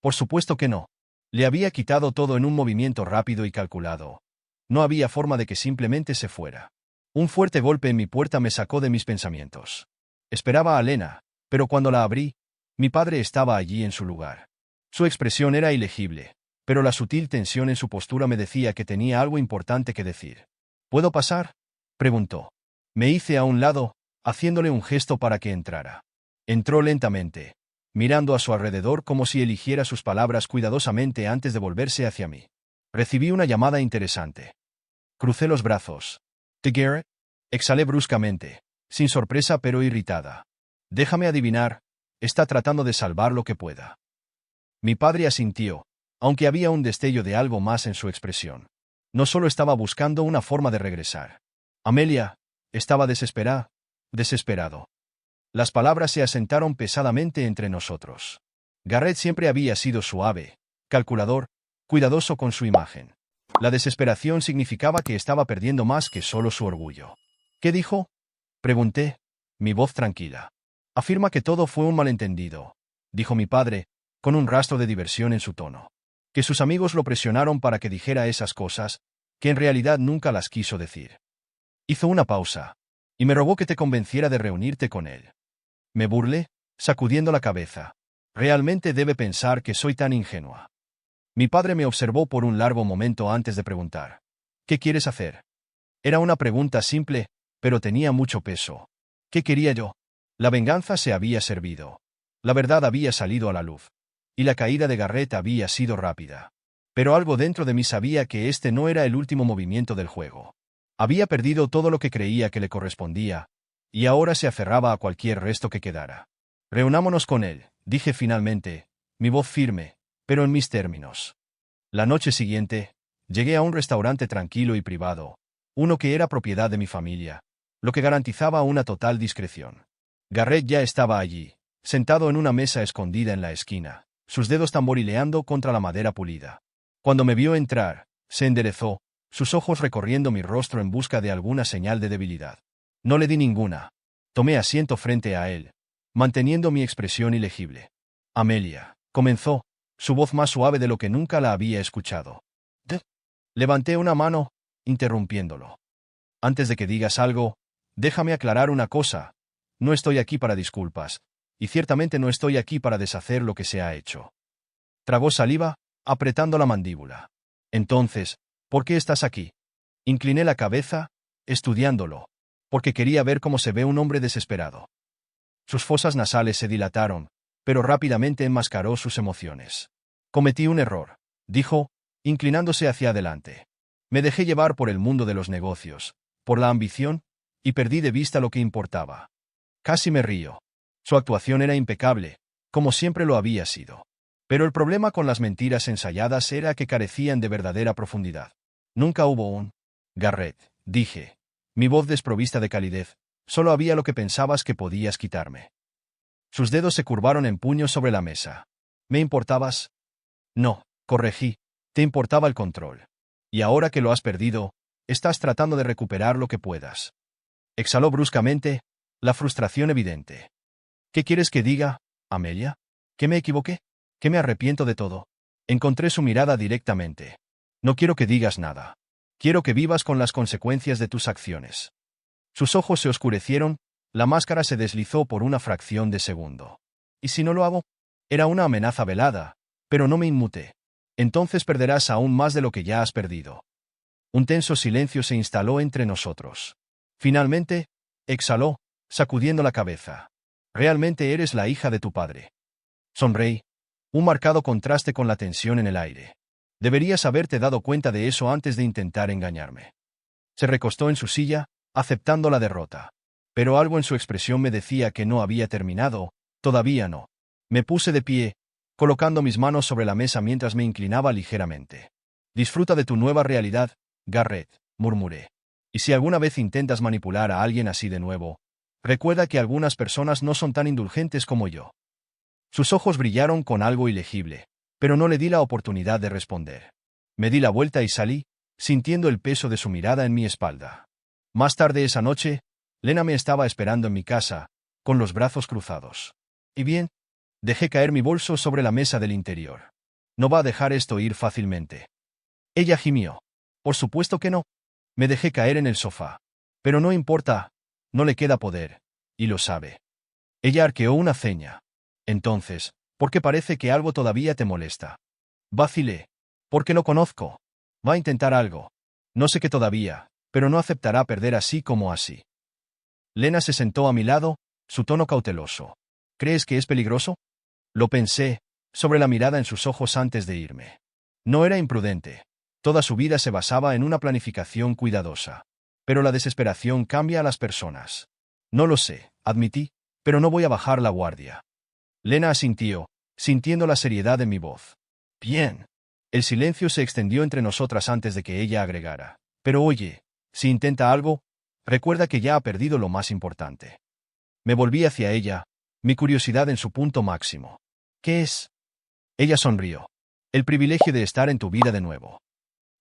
Por supuesto que no. Le había quitado todo en un movimiento rápido y calculado. No había forma de que simplemente se fuera. Un fuerte golpe en mi puerta me sacó de mis pensamientos. Esperaba a Lena, pero cuando la abrí, mi padre estaba allí en su lugar. Su expresión era ilegible, pero la sutil tensión en su postura me decía que tenía algo importante que decir. ¿Puedo pasar?, preguntó. Me hice a un lado, haciéndole un gesto para que entrara. Entró lentamente, mirando a su alrededor como si eligiera sus palabras cuidadosamente antes de volverse hacia mí. Recibí una llamada interesante. Crucé los brazos. ¿De Garrett? Exhalé bruscamente, sin sorpresa pero irritada. Déjame adivinar, está tratando de salvar lo que pueda. Mi padre asintió, aunque había un destello de algo más en su expresión. No solo estaba buscando una forma de regresar. Amelia, estaba desesperado. Las palabras se asentaron pesadamente entre nosotros. Garrett siempre había sido suave, calculador, cuidadoso con su imagen. La desesperación significaba que estaba perdiendo más que solo su orgullo. ¿Qué dijo? Pregunté, mi voz tranquila. Afirma que todo fue un malentendido, dijo mi padre, con un rastro de diversión en su tono. Que sus amigos lo presionaron para que dijera esas cosas, que en realidad nunca las quiso decir. Hizo una pausa, y me rogó que te convenciera de reunirte con él. Me burlé, sacudiendo la cabeza. Realmente debe pensar que soy tan ingenua. Mi padre me observó por un largo momento antes de preguntar. ¿Qué quieres hacer? Era una pregunta simple, pero tenía mucho peso. ¿Qué quería yo? La venganza se había servido. La verdad había salido a la luz. Y la caída de Garrett había sido rápida. Pero algo dentro de mí sabía que este no era el último movimiento del juego. Había perdido todo lo que creía que le correspondía, y ahora se aferraba a cualquier resto que quedara. Reunámonos con él, dije finalmente, mi voz firme, pero en mis términos. La noche siguiente, llegué a un restaurante tranquilo y privado, uno que era propiedad de mi familia, lo que garantizaba una total discreción. Garrett ya estaba allí, sentado en una mesa escondida en la esquina, sus dedos tamborileando contra la madera pulida. Cuando me vio entrar, se enderezó, sus ojos recorriendo mi rostro en busca de alguna señal de debilidad. No le di ninguna. Tomé asiento frente a él, manteniendo mi expresión ilegible. Amelia, comenzó, su voz más suave de lo que nunca la había escuchado. Levanté una mano, interrumpiéndolo. Antes de que digas algo, déjame aclarar una cosa. No estoy aquí para disculpas, y ciertamente no estoy aquí para deshacer lo que se ha hecho. Tragó saliva, apretando la mandíbula. Entonces, ¿por qué estás aquí? Incliné la cabeza, estudiándolo, porque quería ver cómo se ve un hombre desesperado. Sus fosas nasales se dilataron, pero rápidamente enmascaró sus emociones. Cometí un error, dijo, inclinándose hacia adelante. Me dejé llevar por el mundo de los negocios, por la ambición, y perdí de vista lo que importaba. Casi me río. Su actuación era impecable, como siempre lo había sido. Pero el problema con las mentiras ensayadas era que carecían de verdadera profundidad. Nunca hubo un Garrett, dije, mi voz desprovista de calidez, solo había lo que pensabas que podías quitarme. Sus dedos se curvaron en puños sobre la mesa. ¿Me importabas? No, corregí, te importaba el control. Y ahora que lo has perdido, estás tratando de recuperar lo que puedas. Exhaló bruscamente, la frustración evidente. ¿Qué quieres que diga, Amelia? ¿Que me equivoqué? ¿Que me arrepiento de todo? Encontré su mirada directamente. No quiero que digas nada. Quiero que vivas con las consecuencias de tus acciones. Sus ojos se oscurecieron, la máscara se deslizó por una fracción de segundo. ¿Y si no lo hago? Era una amenaza velada, pero no me inmuté. Entonces perderás aún más de lo que ya has perdido. Un tenso silencio se instaló entre nosotros. Finalmente, exhaló, sacudiendo la cabeza. Realmente eres la hija de tu padre. Sonreí. Un marcado contraste con la tensión en el aire. Deberías haberte dado cuenta de eso antes de intentar engañarme. Se recostó en su silla, aceptando la derrota. Pero algo en su expresión me decía que no había terminado, todavía no. Me puse de pie, colocando mis manos sobre la mesa mientras me inclinaba ligeramente. Disfruta de tu nueva realidad, Garrett, murmuré. Y si alguna vez intentas manipular a alguien así de nuevo, recuerda que algunas personas no son tan indulgentes como yo. Sus ojos brillaron con algo ilegible, pero no le di la oportunidad de responder. Me di la vuelta y salí, sintiendo el peso de su mirada en mi espalda. Más tarde esa noche, Lena me estaba esperando en mi casa, con los brazos cruzados. ¿Y bien? Dejé caer mi bolso sobre la mesa del interior. No va a dejar esto ir fácilmente. Ella gimió. Por supuesto que no. Me dejé caer en el sofá. Pero no importa, no le queda poder, y lo sabe. Ella arqueó una ceña. Entonces, ¿por qué parece que algo todavía te molesta? Vacilé. Porque lo conozco. Va a intentar algo. No sé qué todavía, pero no aceptará perder así como así. Lena se sentó a mi lado, su tono cauteloso. ¿Crees que es peligroso? Lo pensé, sobre la mirada en sus ojos antes de irme. No era imprudente. Toda su vida se basaba en una planificación cuidadosa. Pero la desesperación cambia a las personas. No lo sé, admití, pero no voy a bajar la guardia. Lena asintió, sintiendo la seriedad en mi voz. Bien. El silencio se extendió entre nosotras antes de que ella agregara. Pero oye, si intenta algo, recuerda que ya ha perdido lo más importante. Me volví hacia ella, mi curiosidad en su punto máximo. ¿Qué es? Ella sonrió. El privilegio de estar en tu vida de nuevo.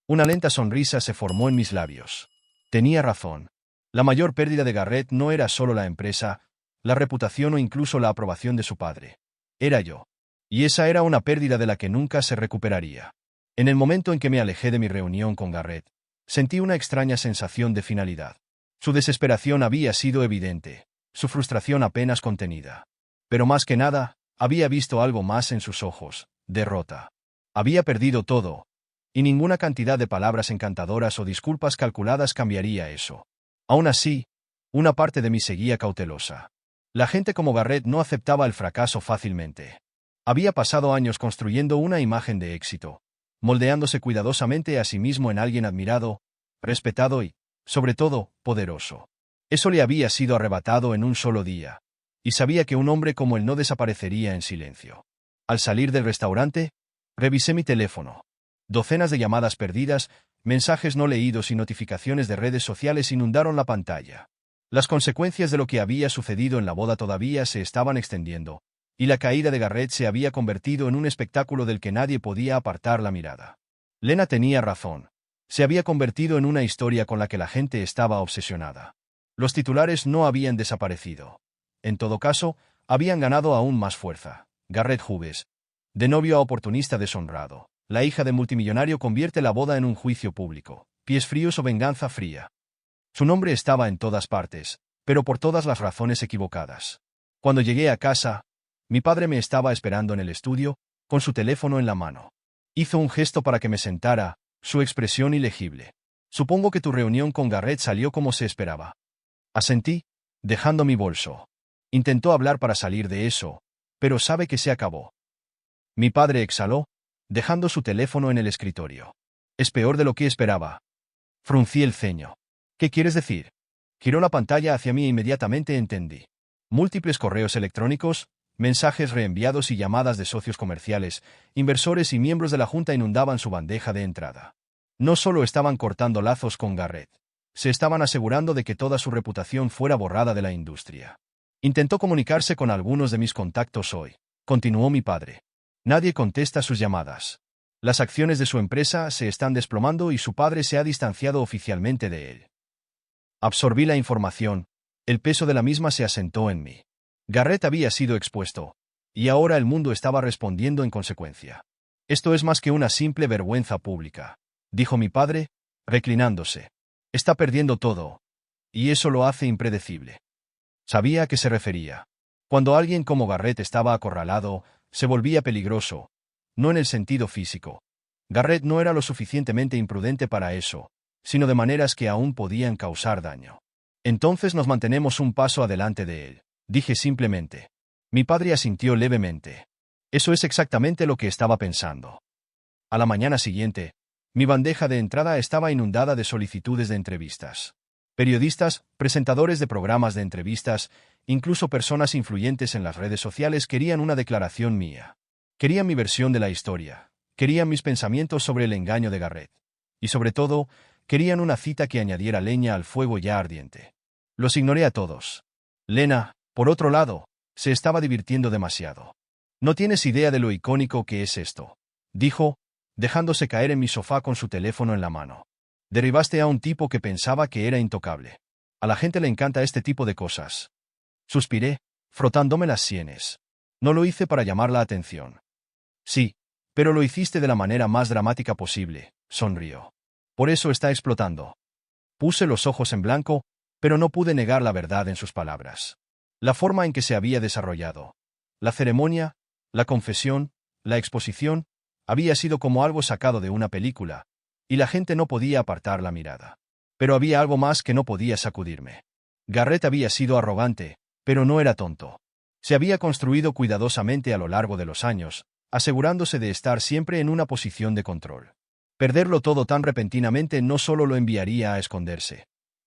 Una lenta sonrisa se formó en mis labios. Tenía razón. La mayor pérdida de Garrett no era solo la empresa, la reputación o incluso la aprobación de su padre. Era yo. Y esa era una pérdida de la que nunca se recuperaría. En el momento en que me alejé de mi reunión con Garrett, sentí una extraña sensación de finalidad. Su desesperación había sido evidente, su frustración apenas contenida. Pero más que nada, había visto algo más en sus ojos: derrota. Había perdido todo, y ninguna cantidad de palabras encantadoras o disculpas calculadas cambiaría eso. Aún así, una parte de mí seguía cautelosa. La gente como Garrett no aceptaba el fracaso fácilmente. Había pasado años construyendo una imagen de éxito, moldeándose cuidadosamente a sí mismo en alguien admirado, respetado y, sobre todo, poderoso. Eso le había sido arrebatado en un solo día, y sabía que un hombre como él no desaparecería en silencio. Al salir del restaurante, revisé mi teléfono. Docenas de llamadas perdidas, mensajes no leídos y notificaciones de redes sociales inundaron la pantalla. Las consecuencias de lo que había sucedido en la boda todavía se estaban extendiendo, y la caída de Garrett se había convertido en un espectáculo del que nadie podía apartar la mirada. Lena tenía razón. Se había convertido en una historia con la que la gente estaba obsesionada. Los titulares no habían desaparecido. En todo caso, habían ganado aún más fuerza. Garrett Hughes, de novio a oportunista deshonrado. La hija de multimillonario convierte la boda en un juicio público. Pies fríos o venganza fría. Su nombre estaba en todas partes, pero por todas las razones equivocadas. Cuando llegué a casa, mi padre me estaba esperando en el estudio, con su teléfono en la mano. Hizo un gesto para que me sentara, su expresión ilegible. Supongo que tu reunión con Garrett salió como se esperaba. Asentí, dejando mi bolso. Intentó hablar para salir de eso, pero sabe que se acabó. Mi padre exhaló, dejando su teléfono en el escritorio. Es peor de lo que esperaba. Fruncí el ceño. ¿Qué quieres decir? Giró la pantalla hacia mí e inmediatamente entendí. Múltiples correos electrónicos, mensajes reenviados y llamadas de socios comerciales, inversores y miembros de la junta inundaban su bandeja de entrada. No solo estaban cortando lazos con Garrett, se estaban asegurando de que toda su reputación fuera borrada de la industria. Intentó comunicarse con algunos de mis contactos hoy, continuó mi padre. Nadie contesta sus llamadas. Las acciones de su empresa se están desplomando y su padre se ha distanciado oficialmente de él. Absorbí la información, el peso de la misma se asentó en mí. Garrett había sido expuesto, y ahora el mundo estaba respondiendo en consecuencia. Esto es más que una simple vergüenza pública, dijo mi padre, reclinándose. Está perdiendo todo, y eso lo hace impredecible. Sabía a qué se refería. Cuando alguien como Garrett estaba acorralado, se volvía peligroso, no en el sentido físico. Garrett no era lo suficientemente imprudente para eso, sino de maneras que aún podían causar daño. Entonces nos mantenemos un paso adelante de él, dije simplemente. Mi padre asintió levemente. Eso es exactamente lo que estaba pensando. A la mañana siguiente, mi bandeja de entrada estaba inundada de solicitudes de entrevistas. Periodistas, presentadores de programas de entrevistas, incluso personas influyentes en las redes sociales querían una declaración mía. Querían mi versión de la historia, querían mis pensamientos sobre el engaño de Garrett. Y sobre todo, querían una cita que añadiera leña al fuego ya ardiente. Los ignoré a todos. Lena, por otro lado, se estaba divirtiendo demasiado. No tienes idea de lo icónico que es esto, dijo, dejándose caer en mi sofá con su teléfono en la mano. Derribaste a un tipo que pensaba que era intocable. A la gente le encanta este tipo de cosas. Suspiré, frotándome las sienes. No lo hice para llamar la atención. Sí, pero lo hiciste de la manera más dramática posible, sonrió. Por eso está explotando. Puse los ojos en blanco, pero no pude negar la verdad en sus palabras. La forma en que se había desarrollado, la ceremonia, la confesión, la exposición, había sido como algo sacado de una película, y la gente no podía apartar la mirada. Pero había algo más que no podía sacudirme. Garrett había sido arrogante, pero no era tonto. Se había construido cuidadosamente a lo largo de los años, asegurándose de estar siempre en una posición de control. Perderlo todo tan repentinamente no solo lo enviaría a esconderse,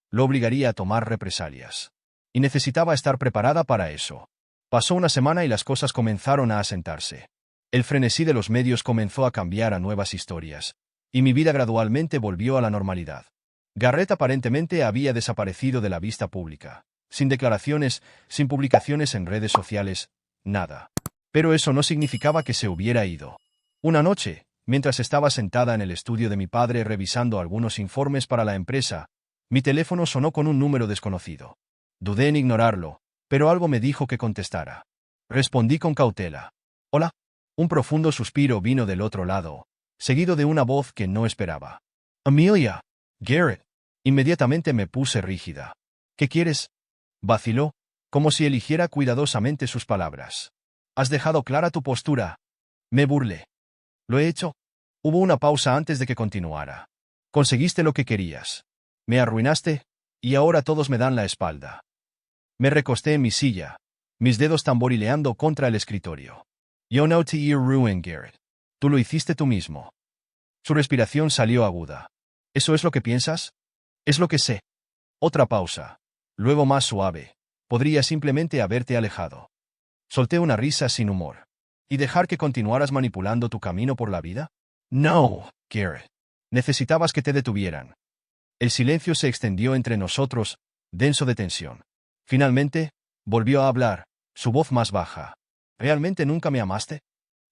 lo obligaría a tomar represalias. Y necesitaba estar preparada para eso. Pasó una semana y las cosas comenzaron a asentarse. El frenesí de los medios comenzó a cambiar a nuevas historias, y mi vida gradualmente volvió a la normalidad. Garrett aparentemente había desaparecido de la vista pública. sin declaraciones, sin publicaciones en redes sociales, nada. Pero eso no significaba que se hubiera ido. Una noche, mientras estaba sentada en el estudio de mi padre revisando algunos informes para la empresa, mi teléfono sonó con un número desconocido. Dudé en ignorarlo, pero algo me dijo que contestara. Respondí con cautela. «Hola». Un profundo suspiro vino del otro lado, seguido de una voz que no esperaba. «Amelia». «Garrett». Inmediatamente me puse rígida. «¿Qué quieres?». Vaciló, como si eligiera cuidadosamente sus palabras. «Has dejado clara tu postura». Me burlé. «¿Lo he hecho?». Hubo una pausa antes de que continuara. «Conseguiste lo que querías. Me arruinaste, y ahora todos me dan la espalda». Me recosté en mi silla, mis dedos tamborileando contra el escritorio. «You know to your ruin, Garrett. Tú lo hiciste tú mismo». Su respiración salió aguda. «¿Eso es lo que piensas?». «Es lo que sé». Otra pausa. Luego más suave. «Podría simplemente haberte alejado». Solté una risa sin humor. «¿Y dejar que continuaras manipulando tu camino por la vida?». «No, Garrett. Necesitabas que te detuvieran». El silencio se extendió entre nosotros, denso de tensión. Finalmente, volvió a hablar, su voz más baja. «¿Realmente nunca me amaste?».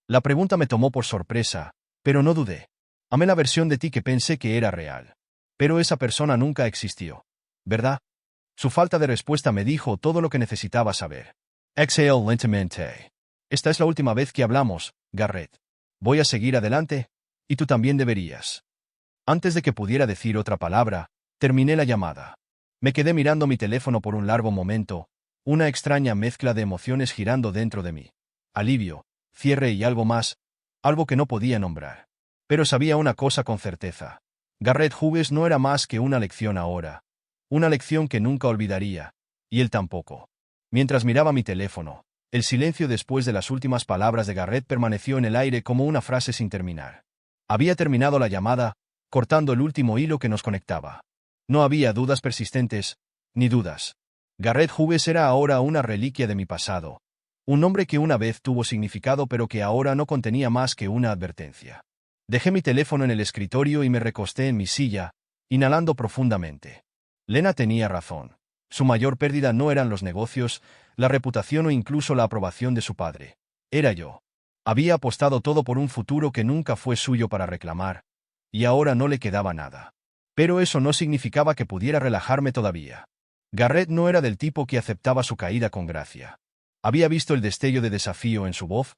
La pregunta me tomó por sorpresa, pero no dudé. Amé la versión de ti que pensé que era real. Pero esa persona nunca existió. ¿Verdad? Su falta de respuesta me dijo todo lo que necesitaba saber. Exhale lentamente. «Esta es la última vez que hablamos, Garrett. Voy a seguir adelante, y tú también deberías». Antes de que pudiera decir otra palabra, terminé la llamada. Me quedé mirando mi teléfono por un largo momento, una extraña mezcla de emociones girando dentro de mí. Alivio, cierre y algo más, algo que no podía nombrar. Pero sabía una cosa con certeza. Garrett Hughes no era más que una lección ahora. Una lección que nunca olvidaría, y él tampoco. Mientras miraba mi teléfono, el silencio después de las últimas palabras de Garrett permaneció en el aire como una frase sin terminar. Había terminado la llamada, cortando el último hilo que nos conectaba. No había dudas persistentes, ni dudas. Garrett Hughes era ahora una reliquia de mi pasado. Un nombre que una vez tuvo significado pero que ahora no contenía más que una advertencia. Dejé mi teléfono en el escritorio y me recosté en mi silla, inhalando profundamente. Lena tenía razón. Su mayor pérdida no eran los negocios, la reputación o incluso la aprobación de su padre. Era yo. Había apostado todo por un futuro que nunca fue suyo para reclamar, y ahora no le quedaba nada. Pero eso no significaba que pudiera relajarme todavía. Garrett no era del tipo que aceptaba su caída con gracia. Había visto el destello de desafío en su voz,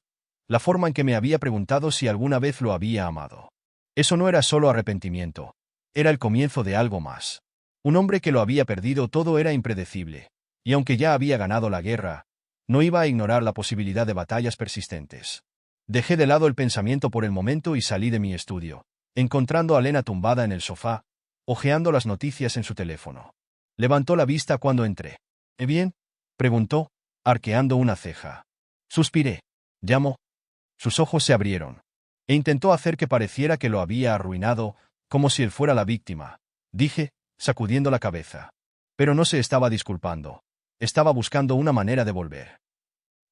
la forma en que me había preguntado si alguna vez lo había amado. Eso no era solo arrepentimiento, era el comienzo de algo más. Un hombre que lo había perdido todo era impredecible, y aunque ya había ganado la guerra, no iba a ignorar la posibilidad de batallas persistentes. Dejé de lado el pensamiento por el momento y salí de mi estudio, encontrando a Lena tumbada en el sofá, hojeando las noticias en su teléfono. Levantó la vista cuando entré. «¿Bien?», preguntó, arqueando una ceja. Suspiré. «¿Llamó?». Sus ojos se abrieron. E intentó hacer que pareciera que lo había arruinado, como si él fuera la víctima. Dije, sacudiendo la cabeza. Pero no se estaba disculpando. Estaba buscando una manera de volver.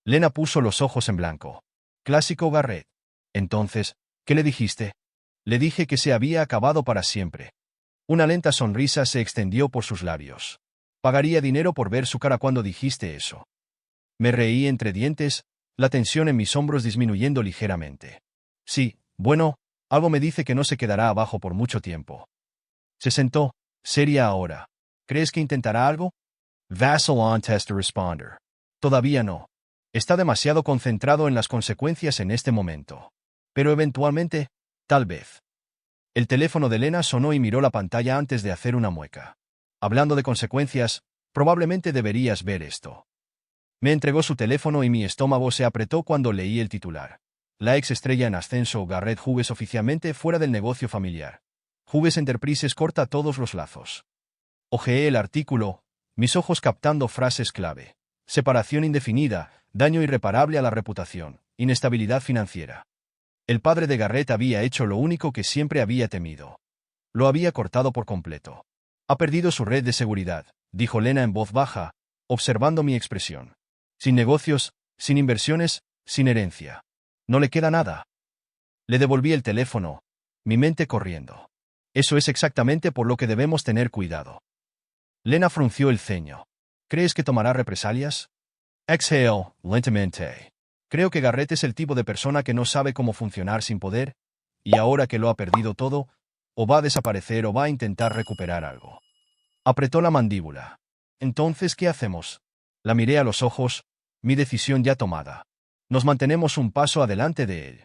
Lena puso los ojos en blanco. Clásico Garrett. «Entonces, ¿qué le dijiste?». «Le dije que se había acabado para siempre». Una lenta sonrisa se extendió por sus labios. «Pagaría dinero por ver su cara cuando dijiste eso». Me reí entre dientes, la tensión en mis hombros disminuyendo ligeramente. «Sí, bueno, algo me dice que no se quedará abajo por mucho tiempo». Se sentó, seria ahora. «¿Crees que intentará algo?». Vassal antes de responder. «Todavía no. Está demasiado concentrado en las consecuencias en este momento. Pero eventualmente, tal vez». El teléfono de Lena sonó y miró la pantalla antes de hacer una mueca. «Hablando de consecuencias, probablemente deberías ver esto». Me entregó su teléfono y mi estómago se apretó cuando leí el titular. La ex estrella en ascenso Garrett Hughes oficialmente fuera del negocio familiar. Hughes Enterprises corta todos los lazos. Hojeé el artículo, mis ojos captando frases clave. Separación indefinida, daño irreparable a la reputación, inestabilidad financiera. El padre de Garrett había hecho lo único que siempre había temido. Lo había cortado por completo. «Ha perdido su red de seguridad», dijo Lena en voz baja, observando mi expresión. «Sin negocios, sin inversiones, sin herencia. No le queda nada». Le devolví el teléfono, mi mente corriendo. «Eso es exactamente por lo que debemos tener cuidado». Lena frunció el ceño. ¿Crees que tomará represalias? Exhale, lentamente. Creo que Garrett es el tipo de persona que no sabe cómo funcionar sin poder, y ahora que lo ha perdido todo, o va a desaparecer o va a intentar recuperar algo. Apretó la mandíbula. Entonces, ¿qué hacemos? La miré a los ojos, mi decisión ya tomada. Nos mantenemos un paso adelante de él.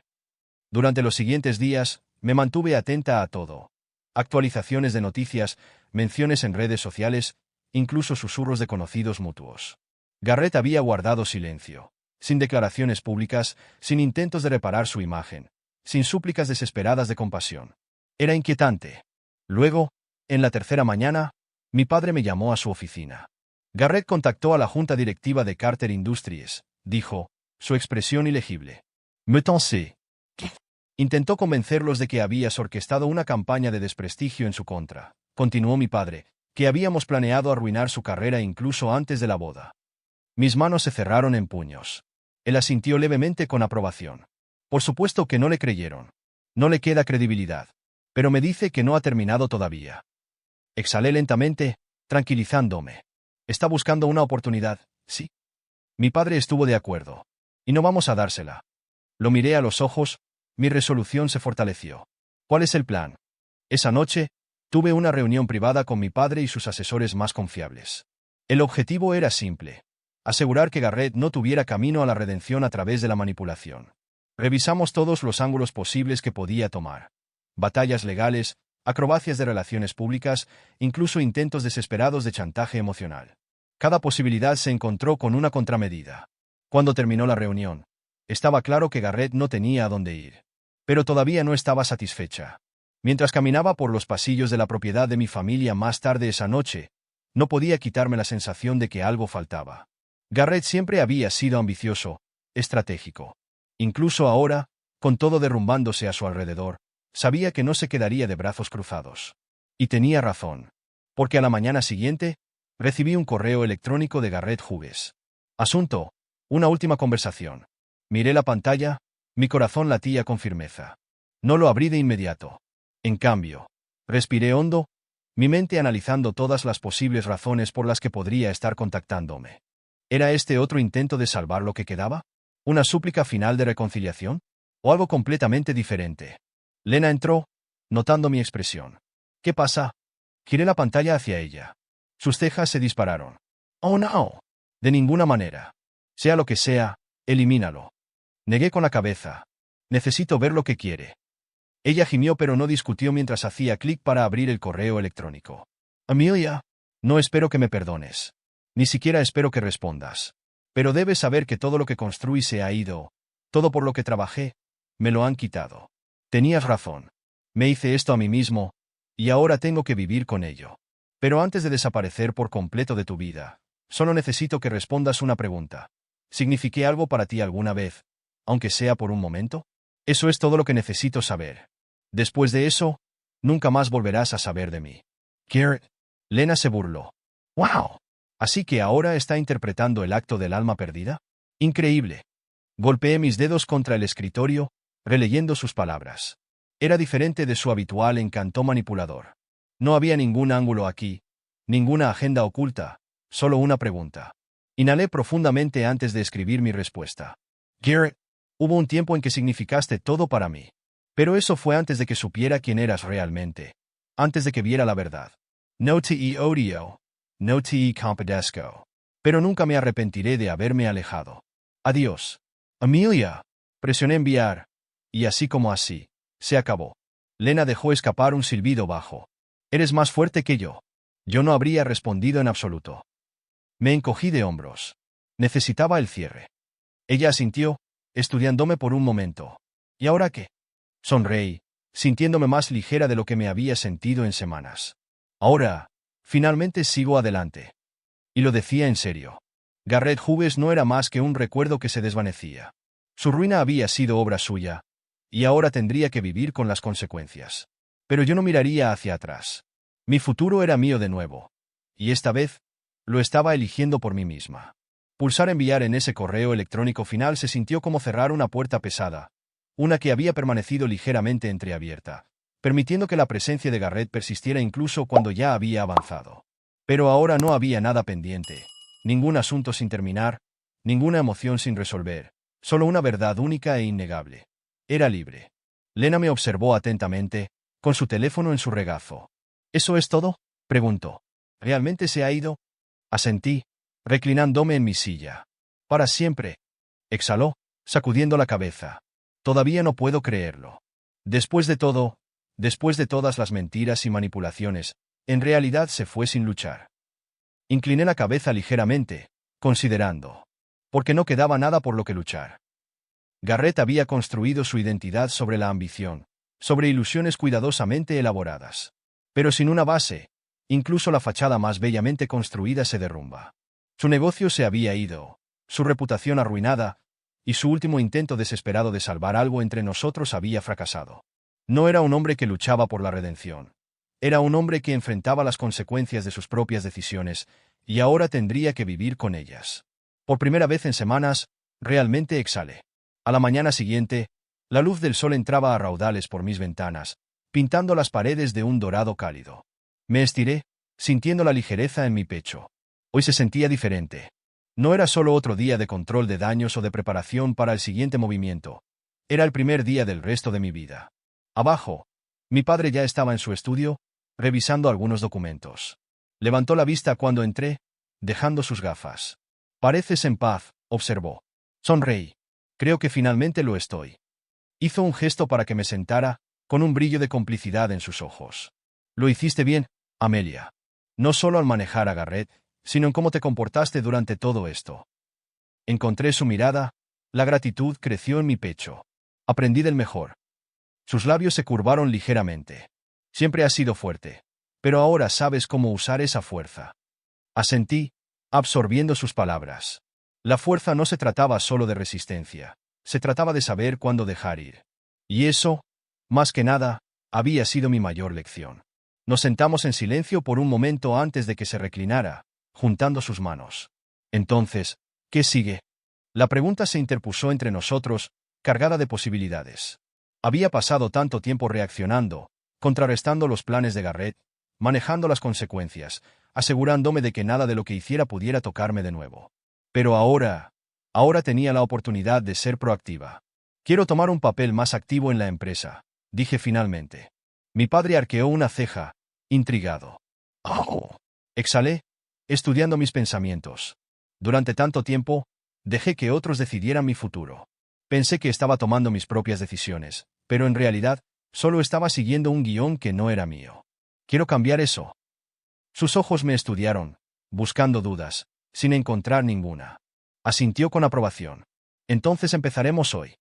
Durante los siguientes días, me mantuve atenta a todo. Actualizaciones de noticias, menciones en redes sociales, incluso susurros de conocidos mutuos. Garrett había guardado silencio, sin declaraciones públicas, sin intentos de reparar su imagen, sin súplicas desesperadas de compasión. Era inquietante. Luego, en la tercera mañana, mi padre me llamó a su oficina. Garrett contactó a la junta directiva de Carter Industries, dijo, su expresión ilegible. Me tensé. Intentó convencerlos de que habías orquestado una campaña de desprestigio en su contra. Continuó mi padre, que habíamos planeado arruinar su carrera incluso antes de la boda. Mis manos se cerraron en puños. Él asintió levemente con aprobación. Por supuesto que no le creyeron. No le queda credibilidad. Pero me dice que no ha terminado todavía. Exhalé lentamente, tranquilizándome. Está buscando una oportunidad, ¿sí? Mi padre estuvo de acuerdo. Y no vamos a dársela. Lo miré a los ojos, mi resolución se fortaleció. ¿Cuál es el plan? Esa noche, tuve una reunión privada con mi padre y sus asesores más confiables. El objetivo era simple: asegurar que Garrett no tuviera camino a la redención a través de la manipulación. Revisamos todos los ángulos posibles que podía tomar. Batallas legales, acrobacias de relaciones públicas, incluso intentos desesperados de chantaje emocional. Cada posibilidad se encontró con una contramedida. Cuando terminó la reunión, estaba claro que Garrett no tenía a dónde ir. Pero todavía no estaba satisfecha. Mientras caminaba por los pasillos de la propiedad de mi familia más tarde esa noche, no podía quitarme la sensación de que algo faltaba. Garrett siempre había sido ambicioso, estratégico. Incluso ahora, con todo derrumbándose a su alrededor, sabía que no se quedaría de brazos cruzados. Y tenía razón. Porque a la mañana siguiente, recibí un correo electrónico de Garrett Hughes. Asunto: una última conversación. Miré la pantalla, mi corazón latía con firmeza. No lo abrí de inmediato. En cambio, respiré hondo, mi mente analizando todas las posibles razones por las que podría estar contactándome. ¿Era este otro intento de salvar lo que quedaba? ¿Una súplica final de reconciliación? ¿O algo completamente diferente? Lena entró, notando mi expresión. ¿Qué pasa? Giré la pantalla hacia ella. Sus cejas se dispararon. Oh, no. De ninguna manera. Sea lo que sea, elimínalo. Negué con la cabeza. Necesito ver lo que quiere. Ella gimió pero no discutió mientras hacía clic para abrir el correo electrónico. Amelia, no espero que me perdones. Ni siquiera espero que respondas. Pero debes saber que todo lo que construí se ha ido. Todo por lo que trabajé, me lo han quitado. Tenías razón. Me hice esto a mí mismo, y ahora tengo que vivir con ello. Pero antes de desaparecer por completo de tu vida, solo necesito que respondas una pregunta. ¿Signifiqué algo para ti alguna vez, aunque sea por un momento? Eso es todo lo que necesito saber. Después de eso, nunca más volverás a saber de mí. Garrett. Lena se burló. ¡Wow! ¿Así que ahora está interpretando el acto del alma perdida? Increíble. Golpeé mis dedos contra el escritorio, releyendo sus palabras. Era diferente de su habitual encanto manipulador. No había ningún ángulo aquí, ninguna agenda oculta, solo una pregunta. Inhalé profundamente antes de escribir mi respuesta. Garrett, hubo un tiempo en que significaste todo para mí. Pero eso fue antes de que supiera quién eras realmente. Antes de que viera la verdad. No te odio. No te compadezco. Pero nunca me arrepentiré de haberme alejado. Adiós. Amelia. Presioné enviar. Y así como así, se acabó. Lena dejó escapar un silbido bajo. Eres más fuerte que yo. Yo no habría respondido en absoluto. Me encogí de hombros. Necesitaba el cierre. Ella asintió, estudiándome por un momento. ¿Y ahora qué? Sonreí, sintiéndome más ligera de lo que me había sentido en semanas. Ahora, finalmente sigo adelante. Y lo decía en serio. Garrett Hughes no era más que un recuerdo que se desvanecía. Su ruina había sido obra suya, y ahora tendría que vivir con las consecuencias. Pero yo no miraría hacia atrás. Mi futuro era mío de nuevo. Y esta vez, lo estaba eligiendo por mí misma. Pulsar enviar en ese correo electrónico final se sintió como cerrar una puerta pesada, una que había permanecido ligeramente entreabierta, permitiendo que la presencia de Garrett persistiera incluso cuando ya había avanzado. Pero ahora no había nada pendiente, ningún asunto sin terminar, ninguna emoción sin resolver, solo una verdad única e innegable. Era libre. Lena me observó atentamente, con su teléfono en su regazo. ¿Eso es todo?, preguntó. ¿Realmente se ha ido? Asentí, reclinándome en mi silla. Para siempre. Exhaló, sacudiendo la cabeza. Todavía no puedo creerlo. Después de todo, después de todas las mentiras y manipulaciones, en realidad se fue sin luchar. Incliné la cabeza ligeramente, considerando. Porque no quedaba nada por lo que luchar. Garrett había construido su identidad sobre la ambición, sobre ilusiones cuidadosamente elaboradas. Pero sin una base, incluso la fachada más bellamente construida se derrumba. Su negocio se había ido, su reputación arruinada, y su último intento desesperado de salvar algo entre nosotros había fracasado. No era un hombre que luchaba por la redención. Era un hombre que enfrentaba las consecuencias de sus propias decisiones, y ahora tendría que vivir con ellas. Por primera vez en semanas, realmente exhalé. A la mañana siguiente, la luz del sol entraba a raudales por mis ventanas, pintando las paredes de un dorado cálido. Me estiré, sintiendo la ligereza en mi pecho. Hoy se sentía diferente. No era solo otro día de control de daños o de preparación para el siguiente movimiento. Era el primer día del resto de mi vida. Abajo, mi padre ya estaba en su estudio, revisando algunos documentos. Levantó la vista cuando entré, dejando sus gafas. «Pareces en paz», observó. Sonreí. «Creo que finalmente lo estoy». Hizo un gesto para que me sentara, con un brillo de complicidad en sus ojos. «Lo hiciste bien, Amelia. No solo al manejar a Garrett, sino en cómo te comportaste durante todo esto». Encontré su mirada, la gratitud creció en mi pecho. Aprendí del mejor. Sus labios se curvaron ligeramente. «Siempre has sido fuerte. Pero ahora sabes cómo usar esa fuerza». Asentí, absorbiendo sus palabras. La fuerza no se trataba solo de resistencia. Se trataba de saber cuándo dejar ir. Y eso, más que nada, había sido mi mayor lección. Nos sentamos en silencio por un momento antes de que se reclinara, juntando sus manos. Entonces, ¿qué sigue? La pregunta se interpuso entre nosotros, cargada de posibilidades. Había pasado tanto tiempo reaccionando, contrarrestando los planes de Garrett, manejando las consecuencias, asegurándome de que nada de lo que hiciera pudiera tocarme de nuevo. Pero ahora tenía la oportunidad de ser proactiva. «Quiero tomar un papel más activo en la empresa», dije finalmente. Mi padre arqueó una ceja, intrigado. «Oh». Exhalé, estudiando mis pensamientos. Durante tanto tiempo, dejé que otros decidieran mi futuro. Pensé que estaba tomando mis propias decisiones, pero en realidad, solo estaba siguiendo un guión que no era mío. «Quiero cambiar eso». Sus ojos me estudiaron, buscando dudas, sin encontrar ninguna. Asintió con aprobación. «Entonces empezaremos hoy».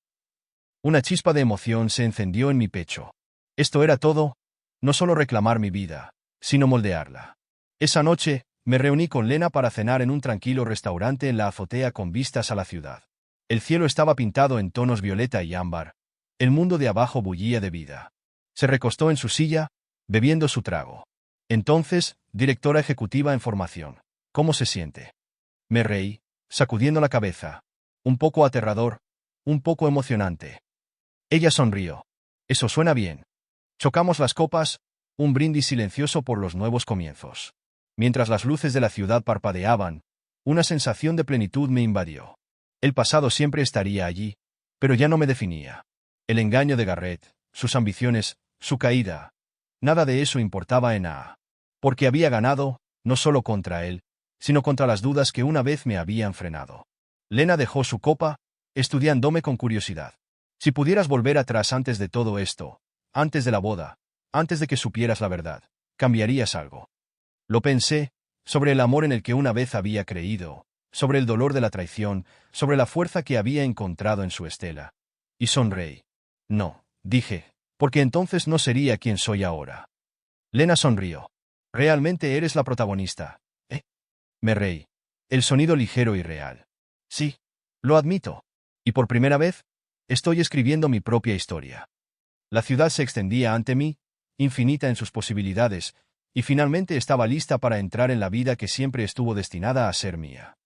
Una chispa de emoción se encendió en mi pecho. Esto era todo, no solo reclamar mi vida, sino moldearla. Esa noche, me reuní con Lena para cenar en un tranquilo restaurante en la azotea con vistas a la ciudad. El cielo estaba pintado en tonos violeta y ámbar. El mundo de abajo bullía de vida. Se recostó en su silla, bebiendo su trago. «Entonces, directora ejecutiva en formación, ¿cómo se siente?». Me reí, sacudiendo la cabeza. Un poco aterrador, un poco emocionante. Ella sonrió. «Eso suena bien». Chocamos las copas, un brindis silencioso por los nuevos comienzos. Mientras las luces de la ciudad parpadeaban, una sensación de plenitud me invadió. El pasado siempre estaría allí, pero ya no me definía. El engaño de Garrett, sus ambiciones, su caída. Nada de eso importaba en nada. Porque había ganado, no solo contra él, sino contra las dudas que una vez me habían frenado. Lena dejó su copa, estudiándome con curiosidad. «Si pudieras volver atrás antes de todo esto, antes de la boda, antes de que supieras la verdad, ¿cambiarías algo?». Lo pensé, sobre el amor en el que una vez había creído, sobre el dolor de la traición, sobre la fuerza que había encontrado en su estela. Y sonreí. «No», dije, «porque entonces no sería quien soy ahora». Lena sonrió. «Realmente eres la protagonista, ¿eh?». Me reí. El sonido ligero y real. «Sí, lo admito. Y por primera vez, estoy escribiendo mi propia historia». La ciudad se extendía ante mí, infinita en sus posibilidades, y finalmente estaba lista para entrar en la vida que siempre estuvo destinada a ser mía.